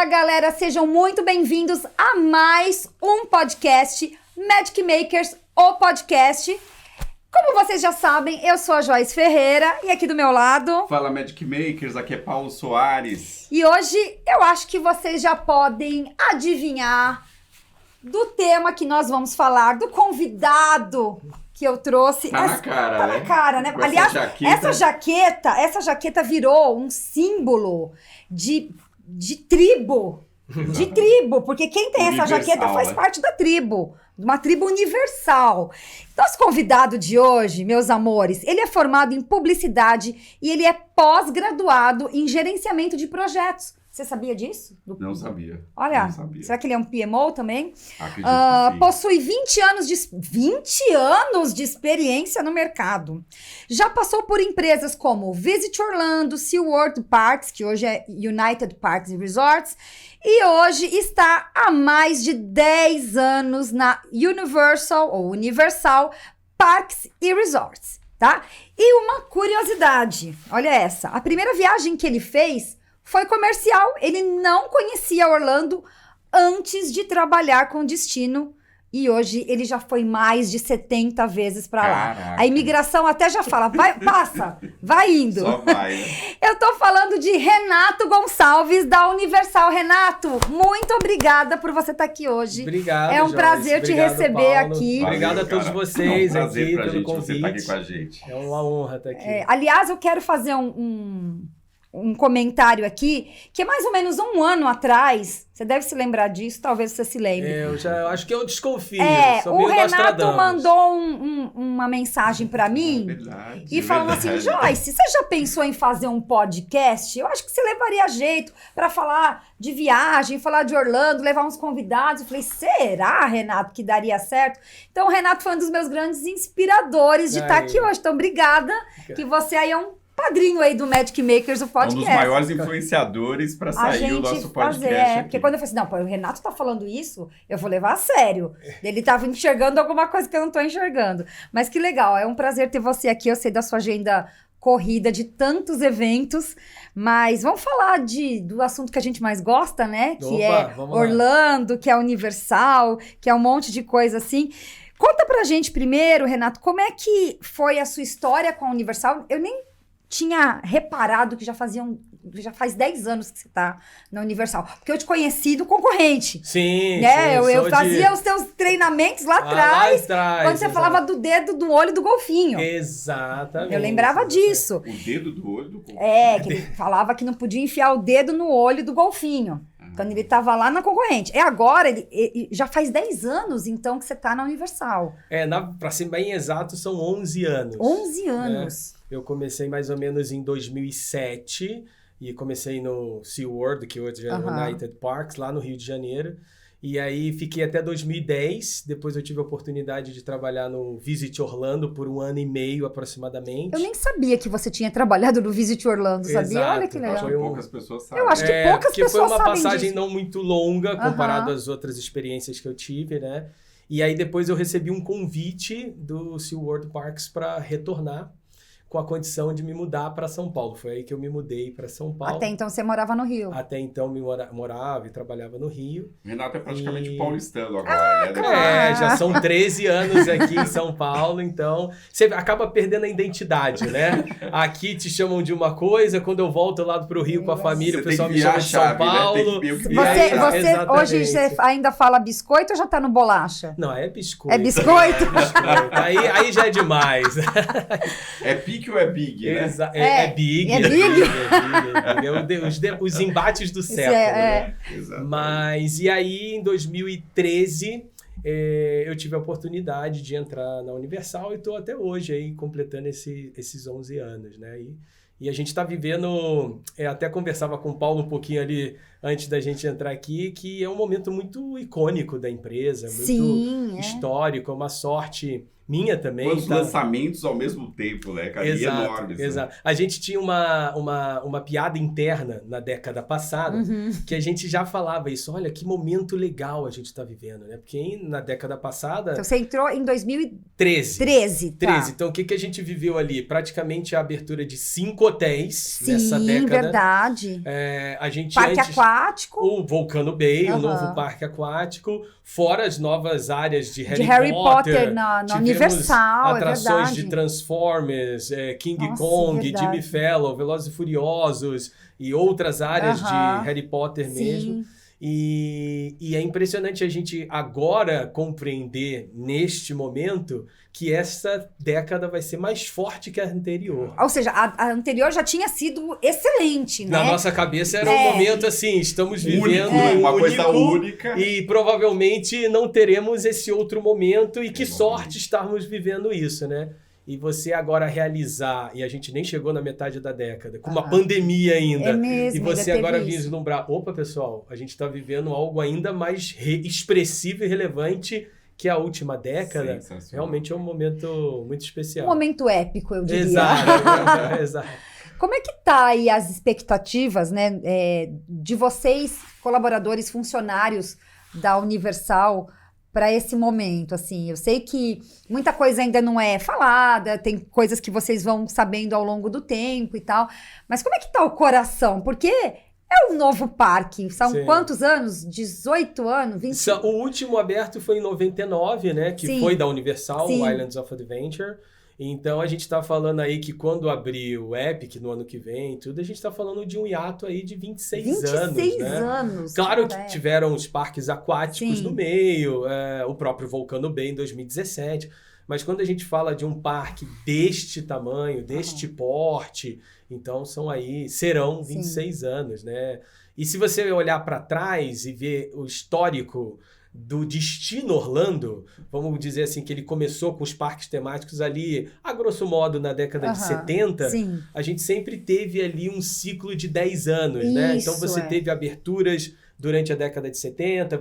Fala, galera, sejam muito bem-vindos a mais um podcast Magic Makers, o podcast. Como vocês já sabem, eu sou a Joyce Ferreira e aqui do meu lado... Fala, Magic Makers, aqui é Paulo Soares. E hoje eu acho que vocês já podem adivinhar do tema que nós vamos falar, do convidado que eu trouxe. Tá na cara, tá né? na cara, né? Com Aliás, jaqueta. essa jaqueta virou um símbolo de tribo. De tribo, porque quem tem essa jaqueta faz parte da tribo, uma tribo universal. Nosso convidado de hoje, meus amores, ele é formado em publicidade e ele é pós-graduado em gerenciamento de projetos. Você sabia disso? Não sabia. Olha, não sabia. Será que ele é um PMO também? Acredito que sim. Possui 20 anos de experiência no mercado. Já passou por empresas como Visit Orlando, SeaWorld Parks, que hoje é United Parks and Resorts, e hoje está há mais de 10 anos na Universal Parks e Resorts, tá? E uma curiosidade, olha essa, a primeira viagem que ele fez foi comercial, ele não conhecia Orlando antes de trabalhar com destino e hoje ele já foi mais de 70 vezes para lá. A imigração até já fala, vai indo. Só vai, né? Eu tô falando de Renato Gonçalves da Universal. Renato, muito obrigada por você estar aqui hoje. Obrigado, é um prazer te receber Paulo. aqui. Valeu, obrigado a todos vocês aqui pelo convite. Você tá aqui com a gente. É uma honra estar aqui. Aliás, eu quero fazer um comentário aqui, que é mais ou menos um ano atrás, você deve se lembrar disso, talvez você se lembre. Eu acho que eu desconfio. O Renato mandou uma mensagem pra mim Verdade, e falou assim, Joyce, você já pensou em fazer um podcast? Eu acho que você levaria jeito pra falar de viagem, falar de Orlando, levar uns convidados. Eu falei, será, Renato, que daria certo? Então, o Renato foi um dos meus grandes inspiradores de estar aqui hoje. Então, obrigada, que você aí é um padrinho aí do Magic Makers, o podcast. Um dos maiores influenciadores para sair o nosso podcast. Porque quando eu falei assim, não, o Renato tá falando isso, eu vou levar a sério. Ele tava enxergando alguma coisa que eu não tô enxergando. Mas que legal, é um prazer ter você aqui. Eu sei da sua agenda corrida de tantos eventos, mas vamos falar do assunto que a gente mais gosta, né? Que Orlando, que é Universal, que é um monte de coisa assim. Conta pra gente primeiro, Renato, como é que foi a sua história com a Universal? Eu nem tinha reparado que já faz 10 anos que você tá na Universal. Porque eu te conheci do concorrente. Sim, né? sim. Eu fazia os teus treinamentos lá atrás, quando você falava do dedo do olho do golfinho. Exatamente. Eu lembrava disso. O dedo do olho do golfinho. Que ele falava que não podia enfiar o dedo no olho do golfinho. Quando ele tava lá na concorrente. Agora, ele já faz 10 anos, então, que você tá na Universal. Pra ser bem exato, são 11 anos. 11 anos. Eu comecei mais ou menos em 2007 e comecei no SeaWorld, que hoje é United Parks, lá no Rio de Janeiro. E aí fiquei até 2010, depois eu tive a oportunidade de trabalhar no Visit Orlando por 1 ano e meio aproximadamente. Eu nem sabia que você tinha trabalhado no Visit Orlando, sabia? Exato. Olha que legal. Acho que poucas pessoas sabem. Eu acho que poucas pessoas sabem foi uma passagem disso. não muito longa comparado às outras experiências que eu tive, né? E aí depois eu recebi um convite do SeaWorld Parks para retornar, com a condição de me mudar para São Paulo. Foi aí que eu me mudei para São Paulo. Até então você morava no Rio. Até então morava e trabalhava no Rio. Renato é praticamente paulistano agora. Já são 13 anos aqui em São Paulo, então você acaba perdendo a identidade, né? Aqui te chamam de uma coisa, quando eu volto lá pro Rio com a família, o pessoal me chama de São Paulo. Você hoje você ainda fala biscoito ou já tá no bolacha? Não, é biscoito. É biscoito? Aí já é demais. É pique ou é big, né? É big. É big? Os embates do século. Né? Mas, e aí, em 2013, eu tive a oportunidade de entrar na Universal e estou até hoje aí completando esses 11 anos, né? E a gente está vivendo, até conversava com o Paulo um pouquinho ali antes da gente entrar aqui, que é um momento muito icônico da empresa, muito histórico, é uma sorte minha também. Quantos lançamentos ao mesmo tempo, né, cara? Exato, enormes. Exato. Né? A gente tinha uma piada interna na década passada, que a gente já falava isso. Olha, que momento legal a gente está vivendo, né? Porque na década passada... Então, você entrou em 2013. Tá. Então, o que a gente viveu ali? Praticamente a abertura de 5 hotéis nessa década. Sim, verdade. A gente Parque aquático. O Volcano Bay, o novo parque aquático. Fora as novas áreas de Harry Potter na Universal, atrações é de Transformers, King Kong, Jimmy Fallon, Velozes e Furiosos e outras áreas de Harry Potter mesmo. E é impressionante a gente agora compreender, neste momento, que essa década vai ser mais forte que a anterior. Ou seja, a anterior já tinha sido excelente, né? Na nossa cabeça era um momento assim, estamos vivendo uma coisa única. E provavelmente não teremos esse outro momento e que sorte estarmos vivendo isso, né? E você agora realizar, e a gente nem chegou na metade da década, com uma pandemia ainda. É mesmo, e você agora vislumbrar, opa, pessoal, a gente está vivendo algo ainda mais expressivo e relevante que a última década. Realmente é um momento muito especial. Um momento épico, eu diria. Exato. Como é que tá aí as expectativas, né, de vocês, colaboradores, funcionários da Universal, para esse momento, assim? Eu sei que muita coisa ainda não é falada, tem coisas que vocês vão sabendo ao longo do tempo e tal, mas como é que tá o coração? Porque é um novo parque, são quantos anos? 18 anos? 20? O último aberto foi em 99, né, que foi da Universal, o Islands of Adventure. Então, a gente está falando aí que quando abrir o Epic no ano que vem, tudo, a gente está falando de um hiato aí de 26 anos. 26 né? anos. Claro que tiveram os parques aquáticos no meio, o próprio Volcano Bay em 2017. Mas quando a gente fala de um parque deste tamanho, deste porte, então serão 26 anos, né? E se você olhar para trás e ver o histórico do Destino Orlando, vamos dizer assim, que ele começou com os parques temáticos ali, a grosso modo, na década de 70, a gente sempre teve ali um ciclo de 10 anos, né? Então você teve aberturas durante a década de 70,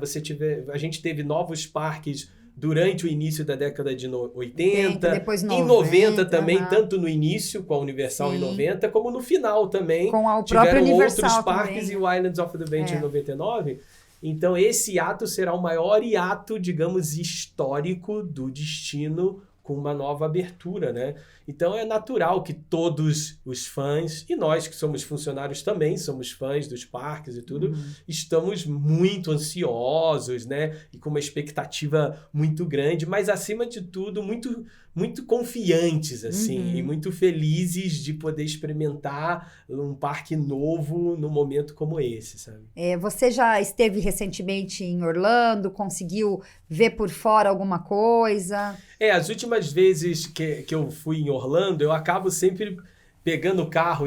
a gente teve novos parques durante o início da década de 80, depois 90, em 90 também, tanto no início com a Universal em 90, como no final também. Com o próprio Universal outros parques e o Islands of Adventure em 99. Então, esse hiato será o maior hiato, digamos, histórico do Destino com uma nova abertura, né? Então, é natural que todos os fãs, e nós que somos funcionários também, somos fãs dos parques e tudo, estamos muito ansiosos, né? E com uma expectativa muito grande, mas, acima de tudo, muito, muito confiantes, assim, e muito felizes de poder experimentar um parque novo num momento como esse, sabe? Você já esteve recentemente em Orlando, conseguiu ver por fora alguma coisa? As últimas vezes que eu fui em Orlando, eu acabo sempre pegando o carro,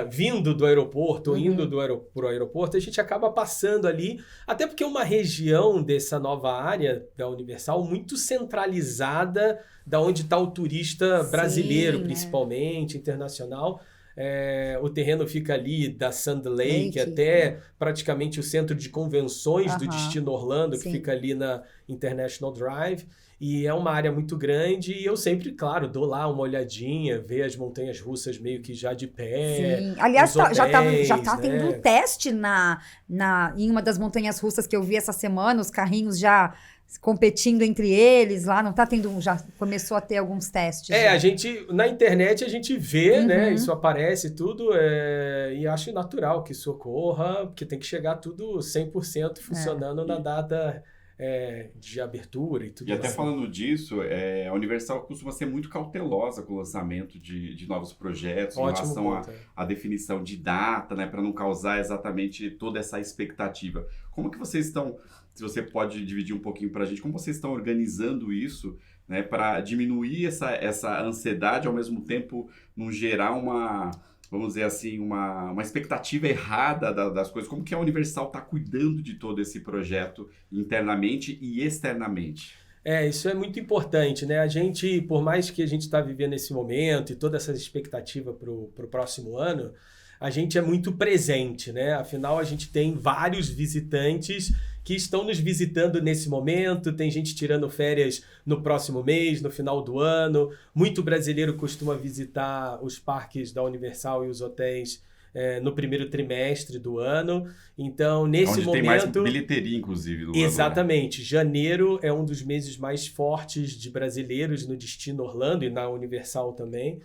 vindo do aeroporto ou indo pro aeroporto, a gente acaba passando ali, até porque é uma região dessa nova área da Universal muito centralizada, da onde está o turista brasileiro, principalmente, internacional. O terreno fica ali da Sand Lake até praticamente o centro de convenções do Destino Orlando, que fica ali na International Drive. E é uma área muito grande e eu sempre, claro, dou lá uma olhadinha, ver as montanhas russas meio que já de pé. Sim, aliás, já tá tendo um teste em uma das montanhas russas que eu vi essa semana, os carrinhos já competindo entre eles lá, não tá tendo, já começou a ter alguns testes. Na internet a gente vê, né, isso aparece tudo, e acho natural que isso ocorra, porque tem que chegar tudo 100% funcionando na data de abertura e tudo. E até falando disso, a Universal costuma ser muito cautelosa com o lançamento de novos projetos, em relação à definição de data, né, para não causar exatamente toda essa expectativa. Como que vocês estão, se você pode dividir um pouquinho para a gente, como vocês estão organizando isso, né, para diminuir essa ansiedade, ao mesmo tempo não gerar vamos dizer assim, uma expectativa errada das coisas? Como que a Universal está cuidando de todo esse projeto internamente e externamente? Isso é muito importante, né? A gente, por mais que a gente está vivendo esse momento e toda essa expectativa para o próximo ano, a gente é muito presente, né? Afinal, a gente tem vários visitantes que estão nos visitando nesse momento. Tem gente tirando férias no próximo mês, no final do ano. Muito brasileiro costuma visitar os parques da Universal e os hotéis no primeiro trimestre do ano. Então, nesse momento... Onde tem mais bilheteria, inclusive, do Exatamente. Ano, né? Janeiro é um dos meses mais fortes de brasileiros no destino Orlando e na Universal também.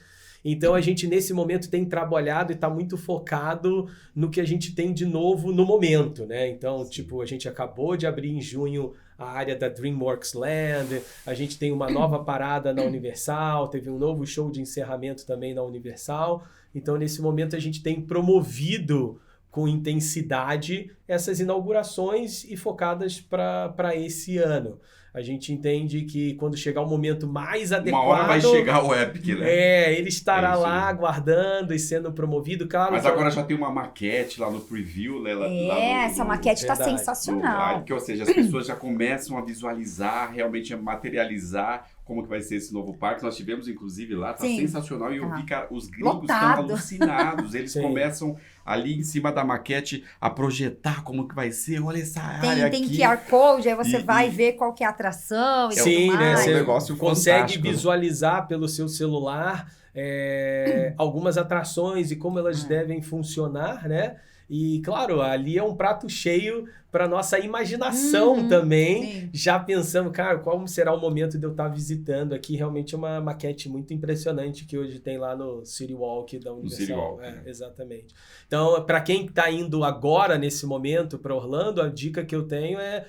Então, a gente, nesse momento, tem trabalhado e está muito focado no que a gente tem de novo no momento, né? Então, tipo, a gente acabou de abrir em junho a área da DreamWorks Land, a gente tem uma nova parada na Universal, teve um novo show de encerramento também na Universal. Então, nesse momento, a gente tem promovido com intensidade essas inaugurações e focadas para esse ano. A gente entende que quando chegar o momento mais adequado... Uma hora vai chegar o Epic, né? Ele estará lá aguardando e sendo promovido. Claro, mas agora já tem uma maquete lá no preview, né? Essa maquete está sensacional. Ou seja, as pessoas já começam a visualizar, realmente a materializar como que vai ser esse novo parque. Nós tivemos, inclusive, lá, tá sensacional. E eu vi que os gringos estão alucinados. Eles começam ali em cima da maquete a projetar como que vai ser. Olha essa área aqui. Tem QR Code, aí você vai ver qual que é a atração e tudo mais. Né? É um negócio consegue visualizar pelo seu celular algumas atrações e como elas devem funcionar, né? E, claro, ali é um prato cheio para nossa imaginação também. Já pensando, cara, qual será o momento de eu estar visitando aqui? Realmente é uma maquete muito impressionante que hoje tem lá no City Walk da Universal. Exatamente. Então, para quem está indo agora, nesse momento, para Orlando, a dica que eu tenho é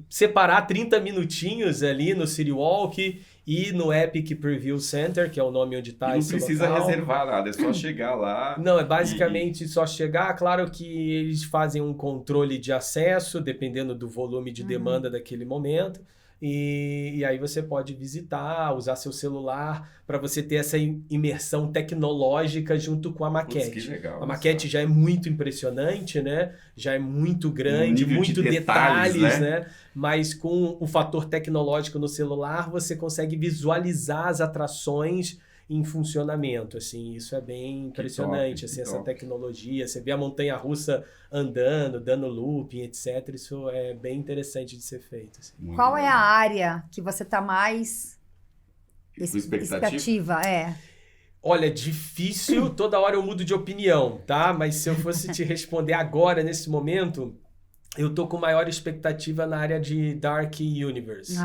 separar 30 minutinhos ali no City Walk e no Epic Preview Center, que é o nome onde está esse local. Não precisa reservar nada, é só chegar lá. Não, é basicamente só chegar. Claro que eles fazem um controle de acesso, dependendo do volume de demanda daquele momento. E aí você pode visitar, usar seu celular para você ter essa imersão tecnológica junto com a maquete. Putz, que legal, a maquete já é muito impressionante, né? Já é muito grande, muito detalhes, né? Mas com o fator tecnológico no celular, você consegue visualizar as atrações em funcionamento, assim, isso é bem impressionante, essa tecnologia, você vê a montanha-russa andando, dando looping, etc, isso é bem interessante de ser feito. Assim. Qual é a área que você está mais expectativa? Olha, difícil, toda hora eu mudo de opinião, tá? Mas se eu fosse te responder agora, nesse momento, eu tô com maior expectativa na área de Dark Universe.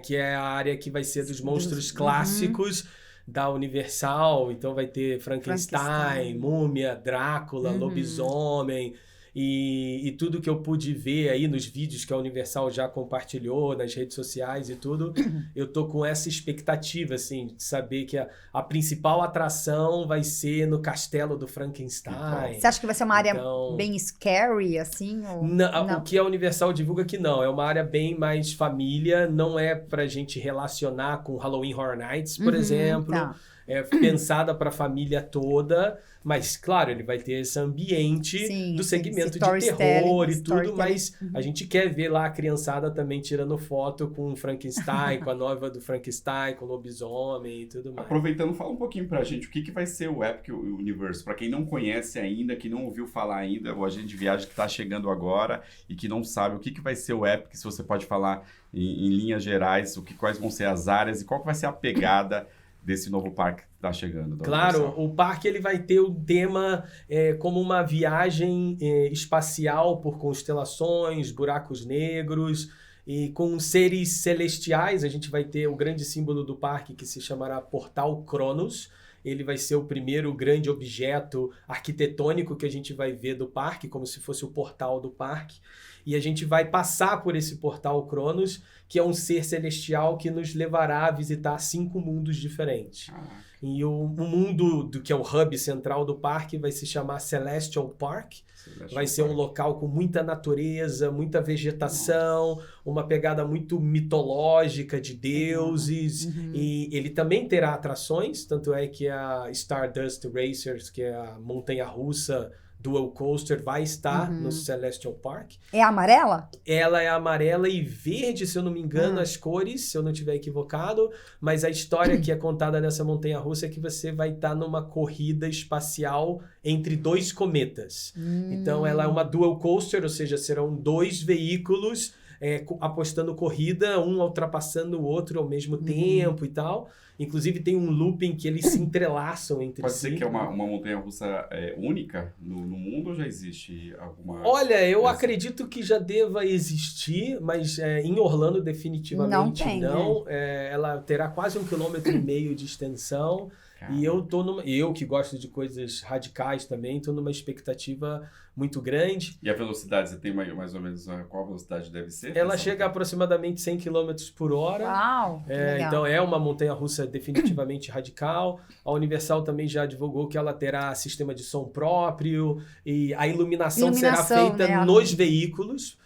Que é a área que vai ser dos monstros clássicos da Universal. Então vai ter Frankenstein, Múmia, Drácula, Lobisomem. E tudo que eu pude ver aí nos vídeos que a Universal já compartilhou nas redes sociais e tudo, eu tô com essa expectativa, assim, de saber que a principal atração vai ser no castelo do Frankenstein. Você acha que vai ser uma área bem scary, assim? Não. O que a Universal divulga que não, é uma área bem mais família, não é pra gente relacionar com Halloween Horror Nights, por exemplo. É pensada para a família toda, mas, claro, ele vai ter esse ambiente do segmento de terror e tudo, mas a gente quer ver lá a criançada também tirando foto com o Frankenstein, com a noiva do Frankenstein, com o lobisomem e tudo mais. Aproveitando, fala um pouquinho pra gente o que vai ser o Epic Universe. Para quem não conhece ainda, que não ouviu falar ainda, o agente de viagem que está chegando agora e que não sabe o que vai ser o Epic, se você pode falar em linhas gerais, quais vão ser as áreas e qual que vai ser a pegada desse novo parque que está chegando. Claro, o parque ele vai ter o tema como uma viagem espacial por constelações, buracos negros e com seres celestiais. A gente vai ter o grande símbolo do parque que se chamará Portal Cronos. Ele vai ser o primeiro grande objeto arquitetônico que a gente vai ver do parque, como se fosse o portal do parque. E a gente vai passar por esse portal Cronos, que é um ser celestial que nos levará a visitar 5 mundos diferentes. E o mundo que é o hub central do parque vai se chamar Celestial Park. Vai ser um local com muita natureza, muita vegetação, uma pegada muito mitológica de deuses. E ele também terá atrações, tanto é que a Stardust Racers, que é a montanha-russa Dual Coaster vai estar no Celestial Park. É amarela? Ela é amarela e verde, se eu não me engano, as cores, se eu não estiver equivocado. Mas a história que é contada nessa montanha-russa é que você vai estar numa corrida espacial entre 2 cometas. Então, ela é uma Dual Coaster, ou seja, serão 2 veículos apostando corrida, um ultrapassando o outro ao mesmo tempo e tal. Inclusive tem um looping que eles se entrelaçam entre Pode si. ser que é uma montanha-russa única no mundo ou já existe alguma... Olha, eu acredito que já deva existir, mas em Orlando definitivamente não. Ela terá quase 1,5 km de extensão. Caramba. E eu que gosto de coisas radicais também, estou numa expectativa muito grande. E a velocidade, você tem mais ou menos qual velocidade deve ser? Ela chega a aproximadamente 100 km por hora. Uau! Então é uma montanha-russa definitivamente radical. A Universal também já divulgou que ela terá sistema de som próprio e a iluminação será feita, né, nos veículos.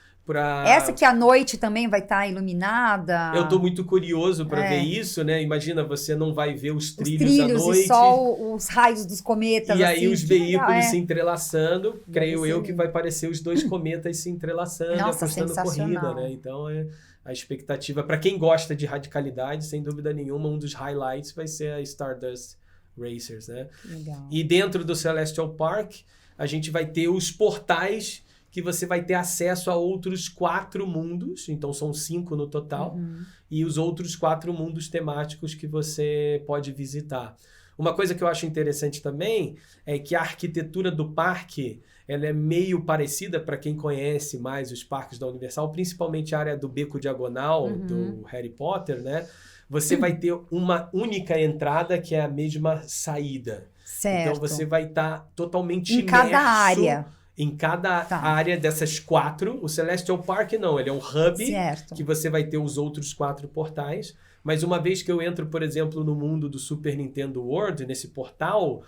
Essa que à noite também vai estar iluminada. Eu estou muito curioso para ver isso, né? Imagina, você não vai ver os trilhos à noite. E só os raios dos cometas. E aí os veículos se entrelaçando. Creio eu que vai parecer os 2 cometas se entrelaçando, apostando corrida, né? Então a expectativa, para quem gosta de radicalidade, sem dúvida nenhuma, um dos highlights vai ser a Stardust Racers, né? Legal. E dentro do Celestial Park, a gente vai ter os portais que você vai ter acesso a outros 4 mundos, então são 5 no total, e os outros 4 mundos temáticos que você pode visitar. Uma coisa que eu acho interessante também é que a arquitetura do parque ela é meio parecida para quem conhece mais os parques da Universal, principalmente a área do Beco Diagonal do Harry Potter, né? Você vai ter uma única entrada que é a mesma saída. Certo. Então você vai estar totalmente imerso. Em cada área. Em cada área dessas 4. O Celestial Park não, ele é um hub que você vai ter os outros 4 portais. Mas uma vez que eu entro, por exemplo, no mundo do Super Nintendo World, nesse portal,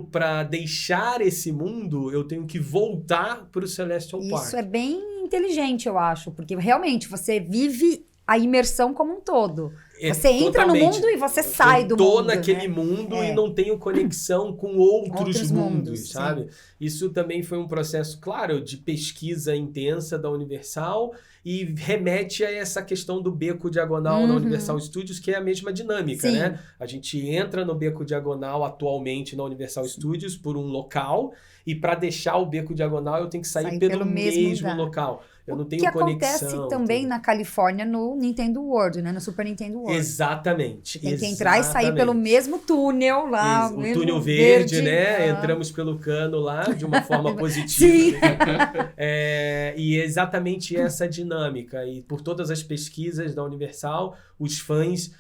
para deixar esse mundo, eu tenho que voltar para o Celestial Park. Isso é bem inteligente, eu acho, porque realmente você vive a imersão como um todo. Você entra no mundo e você sai do mundo. Estou naquele mundo e não tenho conexão com outros mundos, sabe? Isso também foi um processo, claro, de pesquisa intensa da Universal e remete a essa questão do Beco Diagonal na Universal Studios, que é a mesma dinâmica, né? A gente entra no Beco Diagonal atualmente na Universal Studios por um local e para deixar o Beco Diagonal eu tenho que sair pelo mesmo local. Eu não tenho conexão. Que acontece também na Califórnia no Nintendo World, né? No Super Nintendo World. Exatamente. Você tem que entrar e sair pelo mesmo túnel lá. O túnel verde, né? Entramos pelo cano lá de uma forma positiva. Sim. E exatamente essa dinâmica. E por todas as pesquisas da Universal, os fãs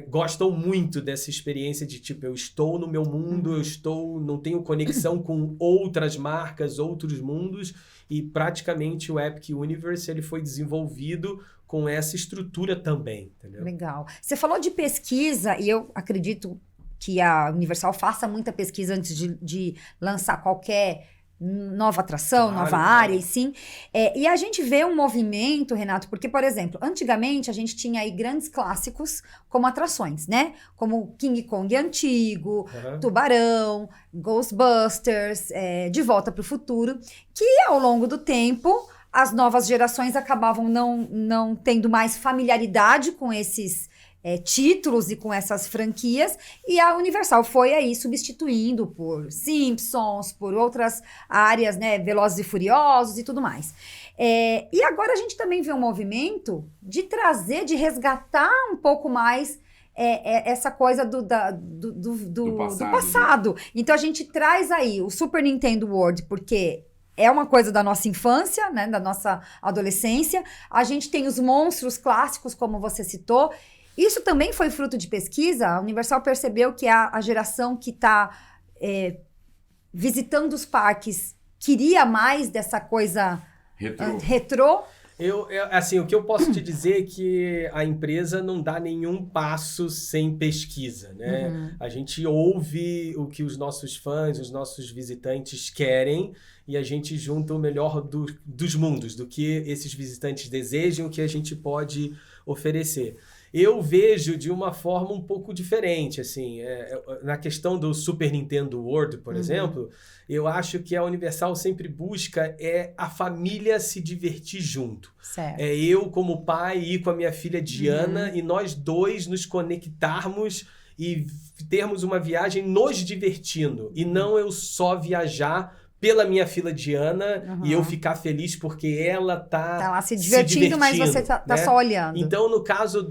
gostam muito dessa experiência de tipo, eu estou no meu mundo, não tenho conexão com outras marcas, outros mundos. E praticamente o Epic Universe ele foi desenvolvido com essa estrutura também, entendeu? Legal. Você falou de pesquisa e eu acredito que a Universal faça muita pesquisa antes de lançar qualquer nova atração, nova área, e sim. E a gente vê um movimento, Renato, porque, por exemplo, antigamente a gente tinha aí grandes clássicos como atrações, né? Como King Kong antigo, Tubarão, Ghostbusters, De Volta para o Futuro, que ao longo do tempo as novas gerações acabavam não tendo mais familiaridade com esses títulos e com essas franquias, e a Universal foi aí substituindo por Simpsons, por outras áreas, né, Velozes e Furiosos e tudo mais. E agora a gente também vê um movimento de trazer, de resgatar um pouco mais essa coisa do passado. Então a gente traz aí o Super Nintendo World, porque é uma coisa da nossa infância, né, da nossa adolescência. A gente tem os monstros clássicos, como você citou. Isso também foi fruto de pesquisa. A Universal percebeu que a geração que está visitando os parques queria mais dessa coisa retrô. Assim, o que eu posso te dizer é que a empresa não dá nenhum passo sem pesquisa, né? A gente ouve o que os nossos fãs, os nossos visitantes querem e a gente junta o melhor dos mundos, do que esses visitantes desejam, o que a gente pode oferecer. Eu vejo de uma forma um pouco diferente, assim, na questão do Super Nintendo World, por exemplo, eu acho que a Universal sempre busca a família se divertir junto. Certo. É eu como pai ir com a minha filha Diana e nós dois nos conectarmos e termos uma viagem nos divertindo, e não eu só viajar pela minha filha Diana e eu ficar feliz porque ela tá lá se divertindo, mas você tá né? só olhando. Então, no caso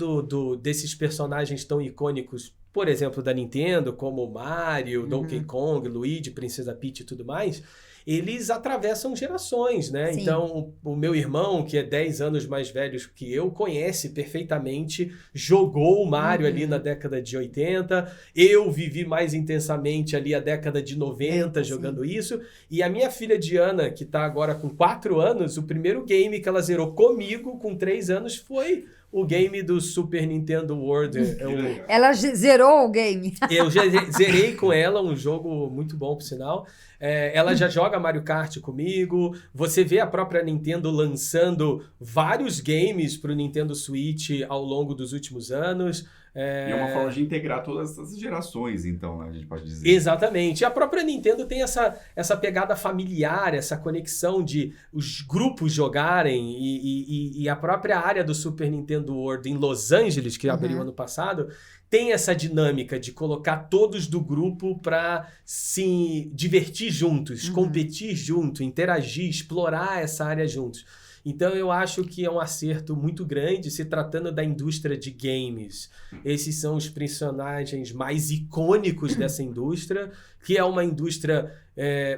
desses personagens tão icônicos, por exemplo, da Nintendo, como Mario, Donkey Kong, Luigi, Princesa Peach e tudo mais, eles atravessam gerações, né? Sim. Então, o meu irmão, que é 10 anos mais velho que eu, conhece perfeitamente, jogou o Mario ali na década de 80, eu vivi mais intensamente ali a década de 90 jogando isso, e a minha filha Diana, que tá agora com 4 anos, o primeiro game que ela zerou comigo com 3 anos foi o game do Super Nintendo World. Ela zerou o game. Eu zerei com ela, um jogo muito bom, por sinal. Ela já joga Mario Kart comigo. Você vê a própria Nintendo lançando vários games para o Nintendo Switch ao longo dos últimos anos. E é uma forma de integrar todas as gerações, então, né, a gente pode dizer. Exatamente. E a própria Nintendo tem essa pegada familiar, essa conexão de os grupos jogarem e a própria área do Super Nintendo World em Los Angeles, que abriu ano passado, tem essa dinâmica de colocar todos do grupo para se divertir juntos, competir junto, interagir, explorar essa área juntos. Então eu acho que é um acerto muito grande se tratando da indústria de games. Esses são os personagens mais icônicos dessa indústria, que é uma indústria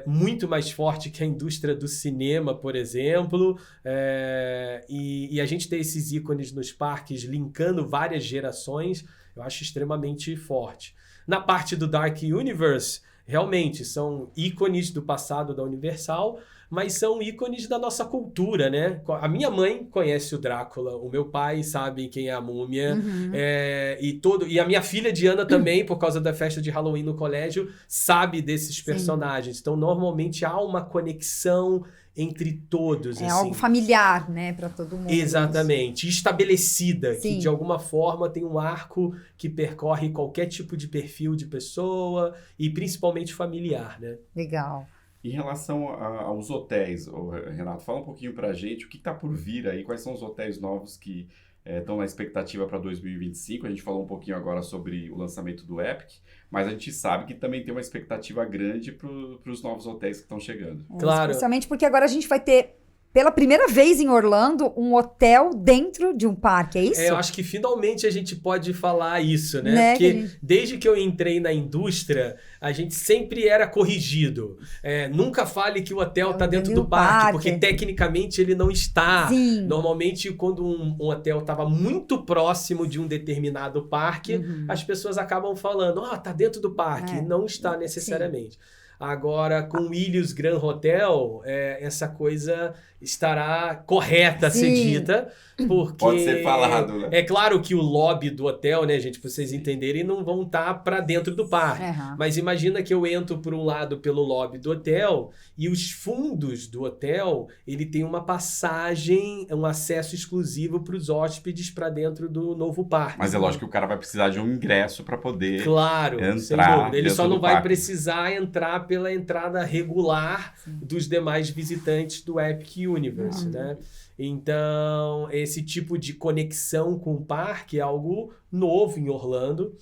muito mais forte que a indústria do cinema, por exemplo. E a gente ter esses ícones nos parques linkando várias gerações, eu acho extremamente forte. Na parte do Dark Universe, realmente são ícones do passado da Universal, mas são ícones da nossa cultura, né? A minha mãe conhece o Drácula, o meu pai sabe quem é a Múmia, e a minha filha Diana também, por causa da festa de Halloween no colégio, sabe desses personagens. Então, normalmente, há uma conexão entre todos. É algo familiar, né, para todo mundo. Exatamente. Estabelecida, Sim. que de alguma forma tem um arco que percorre qualquer tipo de perfil de pessoa e principalmente familiar, né? Legal. Em relação aos hotéis, Renato, fala um pouquinho pra gente o que está por vir aí, quais são os hotéis novos que estão na expectativa para 2025. A gente falou um pouquinho agora sobre o lançamento do Epic, mas a gente sabe que também tem uma expectativa grande para os novos hotéis que estão chegando. Claro. Especialmente porque agora a gente vai ter, pela primeira vez em Orlando, um hotel dentro de um parque, é isso? Eu acho que finalmente a gente pode falar isso, né? Porque desde que eu entrei na indústria, a gente sempre era corrigido. Nunca fale que o hotel está dentro do parque, porque tecnicamente ele não está. Sim. Normalmente, quando um hotel estava muito próximo de um determinado parque, as pessoas acabam falando, tá dentro do parque. Não está necessariamente. Sim. Agora, com o Ilhos Grand Hotel, essa coisa estará correta a ser dita, porque... Pode ser falado, né? É claro que o lobby do hotel, né, gente, pra vocês entenderem, não vão estar para dentro do parque. Mas imagina que eu entro por um lado pelo lobby do hotel e os fundos do hotel, ele tem uma passagem, um acesso exclusivo para os hóspedes para dentro do novo parque. Mas é lógico que o cara vai precisar de um ingresso para poder entrar. Sem dúvida. Ele só não vai precisar entrar pela entrada regular dos demais visitantes do Epic Universe, né? Então, esse tipo de conexão com o parque é algo novo em Orlando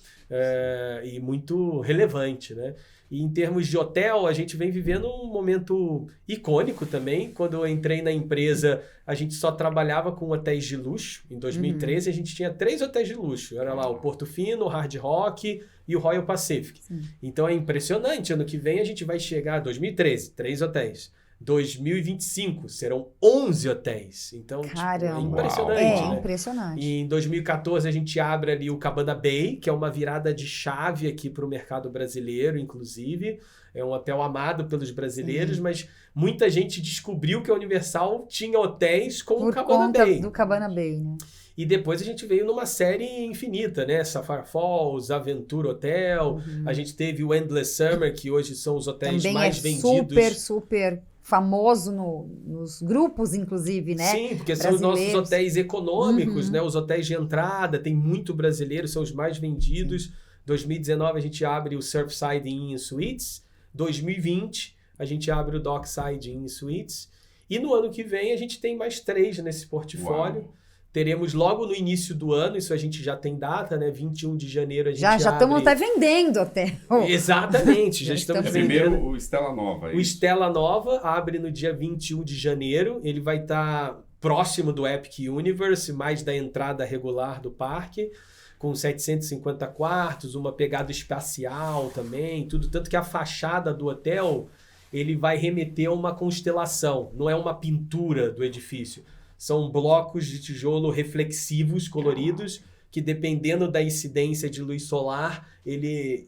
e muito relevante, né? E em termos de hotel, a gente vem vivendo um momento icônico também. Quando eu entrei na empresa, a gente só trabalhava com hotéis de luxo. Em 2013, a gente tinha 3 hotéis de luxo. Era lá o Portofino, o Hard Rock e o Royal Pacific. Então é impressionante. Ano que vem a gente vai chegar a 2013, 3 hotéis. 2025 serão 11 hotéis. Então, é impressionante. É impressionante. E em 2014 a gente abre ali o Cabana Bay, que é uma virada de chave aqui para o mercado brasileiro, inclusive. É um hotel amado pelos brasileiros, mas muita gente descobriu que a Universal tinha hotéis com o Cabana Bay. Do Cabana Bay, né? E depois a gente veio numa série infinita, né? Sapphire Falls, Aventura Hotel. A gente teve o Endless Summer, que hoje são os hotéis também mais vendidos. Super famoso nos grupos, inclusive, né? Sim, porque são os nossos hotéis econômicos, né? Os hotéis de entrada, tem muito brasileiro, são os mais vendidos. 2019 a gente abre o Surfside Inn Suites. 2020 a gente abre o Dockside Inn Suites. E no ano que vem a gente tem mais 3 nesse portfólio. Uau. Teremos logo no início do ano, isso a gente já tem data, né? 21 de janeiro a gente abre... Já estamos até vendendo até. Exatamente, já estamos vendendo. Primeiro o Stella Nova. O Stella Nova abre no dia 21 de janeiro. Ele vai estar próximo do Epic Universe, mais da entrada regular do parque, com 750 quartos, uma pegada espacial também, tudo. Tanto que a fachada do hotel, ele vai remeter a uma constelação, não é uma pintura do edifício. São blocos de tijolo reflexivos, coloridos, que dependendo da incidência de luz solar, ele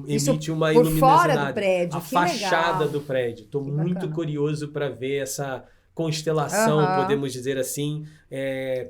emite uma luminosidade. Fora do prédio, a fachada do prédio. Estou muito curioso para ver essa constelação, podemos dizer assim,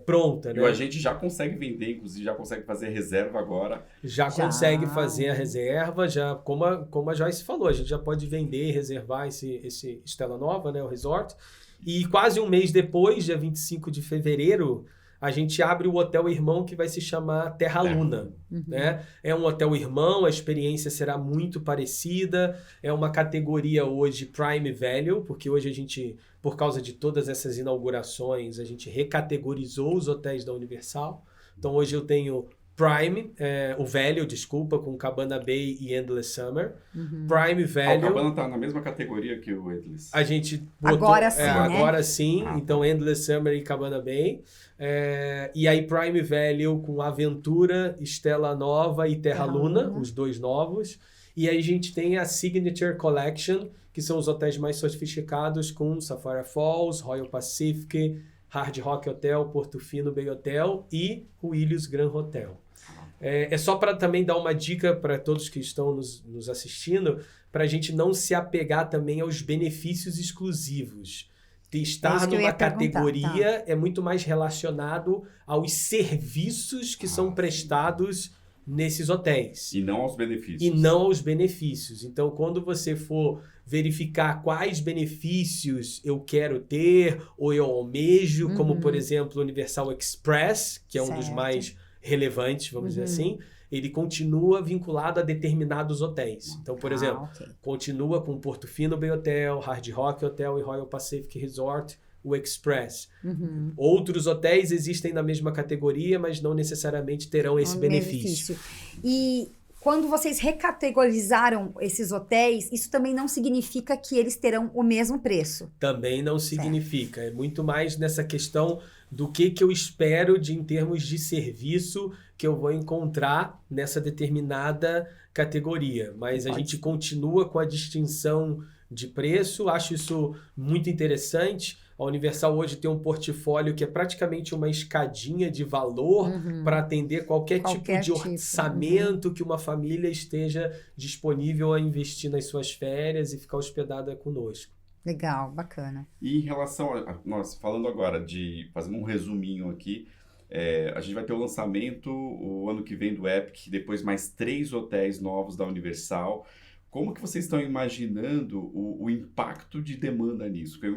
pronta. Né? E a gente já consegue vender, inclusive já consegue fazer reserva agora. Já consegue fazer a reserva, já como a Joyce falou, a gente já pode vender e reservar esse Stella Nova, né, o resort. E quase um mês depois, dia 25 de fevereiro, a gente abre o Hotel Irmão, que vai se chamar Terra Luna. Né? É um hotel irmão, a experiência será muito parecida. É uma categoria hoje Prime Value, porque hoje a gente, por causa de todas essas inaugurações, a gente recategorizou os hotéis da Universal. Então hoje eu tenho Prime, o Value, desculpa, com Cabana Bay e Endless Summer. Prime Value. O Cabana tá na mesma categoria que o Endless. A gente botou, agora sim, né? Agora sim. Então Endless Summer e Cabana Bay. E aí Prime Value com Aventura, Stella Nova e Terra Luna, os 2 novos. E aí a gente tem a Signature Collection, que são os hotéis mais sofisticados, com Sapphire Falls, Royal Pacific, Hard Rock Hotel, Portofino Bay Hotel e o Illius Grand Hotel. É só para também dar uma dica para todos que estão nos assistindo, para a gente não se apegar também aos benefícios exclusivos. Estar numa categoria é muito mais relacionado aos serviços que são prestados nesses hotéis. E não aos benefícios. E não aos benefícios. Então, quando você for verificar quais benefícios eu quero ter ou eu almejo, como, por exemplo, o Universal Express, que é um dos mais relevantes, vamos dizer assim, ele continua vinculado a determinados hotéis. Então, por exemplo, continua com o Portofino Bay Hotel, Hard Rock Hotel e Royal Pacific Resort, o Express. Outros hotéis existem na mesma categoria, mas não necessariamente terão esse benefício. E quando vocês recategorizaram esses hotéis, isso também não significa que eles terão o mesmo preço? Também não significa. É muito mais nessa questão do que eu espero em termos de serviço que eu vou encontrar nessa determinada categoria. Mas a gente continua com a distinção de preço. Acho isso muito interessante. A Universal hoje tem um portfólio que é praticamente uma escadinha de valor para atender qualquer tipo de orçamento que uma família esteja disponível a investir nas suas férias e ficar hospedada conosco. Legal, bacana. E em relação a nós, falando agora de, fazendo um resuminho aqui, a gente vai ter o lançamento o ano que vem do Epic, depois mais 3 hotéis novos da Universal. Como que vocês estão imaginando o impacto de demanda nisso? Porque eu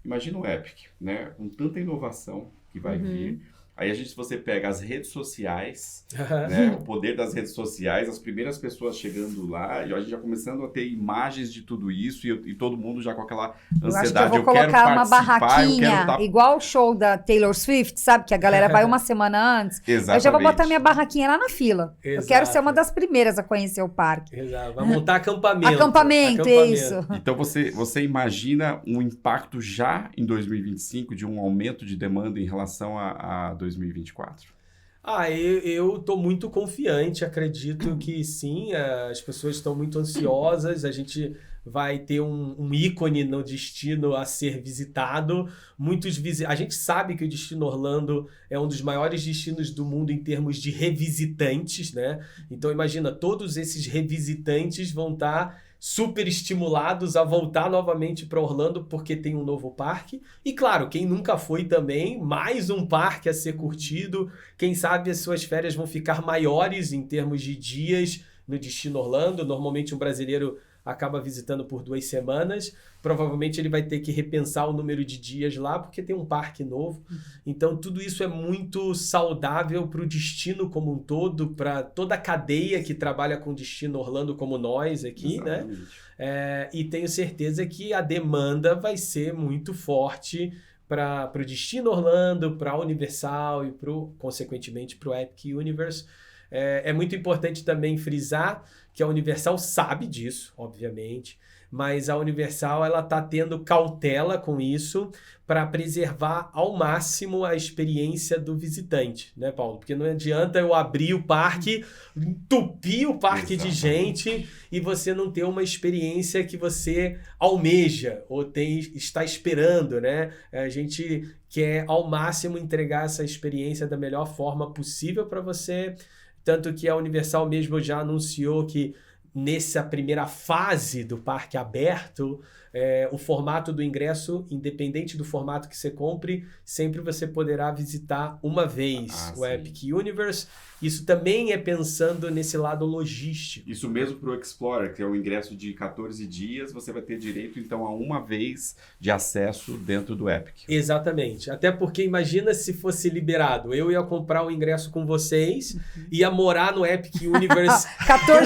imagino o Epic, né? Com tanta inovação que vai vir. Aí se você pega as redes sociais, né, o poder das redes sociais, as primeiras pessoas chegando lá, e a gente já começando a ter imagens de tudo isso, e todo mundo já com aquela ansiedade. Eu quero colocar uma barraquinha, igual o show da Taylor Swift, sabe? Que a galera vai uma semana antes. Exatamente. Eu já vou botar minha barraquinha lá na fila. Exato. Eu quero ser uma das primeiras a conhecer o parque. Exato. Vai montar acampamento. Acampamento, isso. Então você imagina um impacto já em 2025 de um aumento de demanda em relação a 2024? Eu estou muito confiante, acredito que sim, as pessoas estão muito ansiosas, a gente vai ter um ícone no destino a ser visitado. A gente sabe que o destino Orlando é um dos maiores destinos do mundo em termos de revisitantes, né? Então imagina, todos esses revisitantes vão estar super estimulados a voltar novamente para Orlando porque tem um novo parque. E claro, quem nunca foi também, mais um parque a ser curtido. Quem sabe as suas férias vão ficar maiores em termos de dias no destino Orlando. Normalmente um brasileiro acaba visitando por 2 semanas, provavelmente ele vai ter que repensar o número de dias lá, porque tem um parque novo. Então, tudo isso é muito saudável para o destino como um todo, para toda a cadeia que trabalha com destino Orlando como nós aqui, exatamente, né? E tenho certeza que a demanda vai ser muito forte para o destino Orlando, para a Universal e, consequentemente, para o Epic Universe. É muito importante também frisar que a Universal sabe disso, obviamente, mas a Universal ela está tendo cautela com isso para preservar ao máximo a experiência do visitante, né, Paulo? Porque não adianta eu abrir o parque, entupir o parque de gente e você não ter uma experiência que você almeja ou está esperando, né? A gente quer ao máximo entregar essa experiência da melhor forma possível para você, tanto que a Universal mesmo já anunciou que nessa primeira fase do parque aberto, o formato do ingresso, independente do formato que você compre, sempre você poderá visitar uma vez o Epic Universe. Isso também é pensando nesse lado logístico. Isso mesmo para o Explorer, que é o ingresso de 14 dias, você vai ter direito, então, a uma vez de acesso dentro do Epic. Exatamente. Até porque, imagina se fosse liberado. Eu ia comprar o ingresso com vocês, ia morar no Epic Universe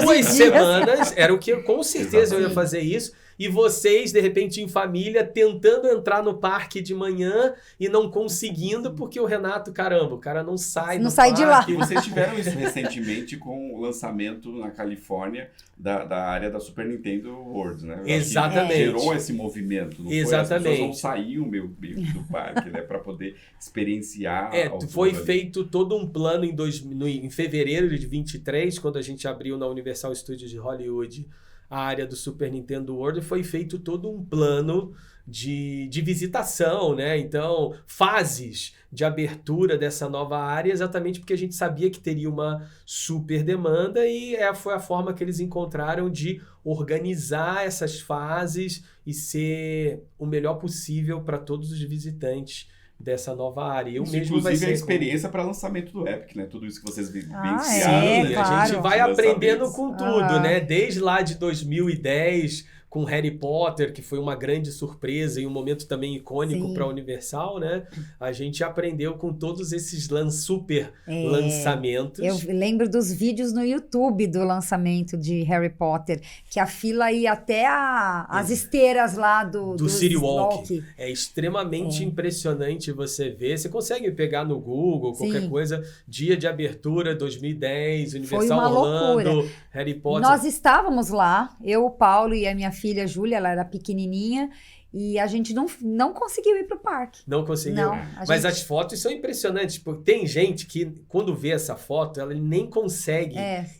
2 semanas. Era o que, com certeza, eu ia fazer isso. E vocês, de repente, em família, tentando entrar no parque de manhã e não conseguindo, porque o Renato, caramba, o cara não sai do parque. De lá. E vocês tiveram isso recentemente com o lançamento na Califórnia da área da Super Nintendo World, né? Exatamente. Gerou esse movimento, não exatamente. Foi? As pessoas não saíam do parque, né? Para poder experienciar. Foi feito todo um plano em fevereiro de 23, quando a gente abriu na Universal Studios de Hollywood a área do Super Nintendo World, foi feito todo um plano de visitação, né? Então, fases de abertura dessa nova área, exatamente porque a gente sabia que teria uma super demanda e foi a forma que eles encontraram de organizar essas fases e ser o melhor possível para todos os visitantes dessa nova área. Inclusive a experiência para lançamento do Epic, né? Tudo isso que vocês vivenciaram. Sim, né? A gente vai aprendendo com tudo, né? Desde lá de 2010, com Harry Potter, que foi uma grande surpresa e um momento também icônico para a Universal, né? A gente aprendeu com todos esses super lançamentos. Eu lembro dos vídeos no YouTube do lançamento de Harry Potter, que a fila ia até as esteiras lá do City Walk. É extremamente impressionante você ver. Você consegue pegar no Google, qualquer coisa, dia de abertura 2010, Universal Orlando, loucura. Harry Potter. Nós estávamos lá, eu, o Paulo e a minha filha Júlia, ela era pequenininha, e a gente não conseguiu ir pro parque. Não conseguiu? Não, mas as fotos são impressionantes, porque tem gente que, quando vê essa foto, ela nem consegue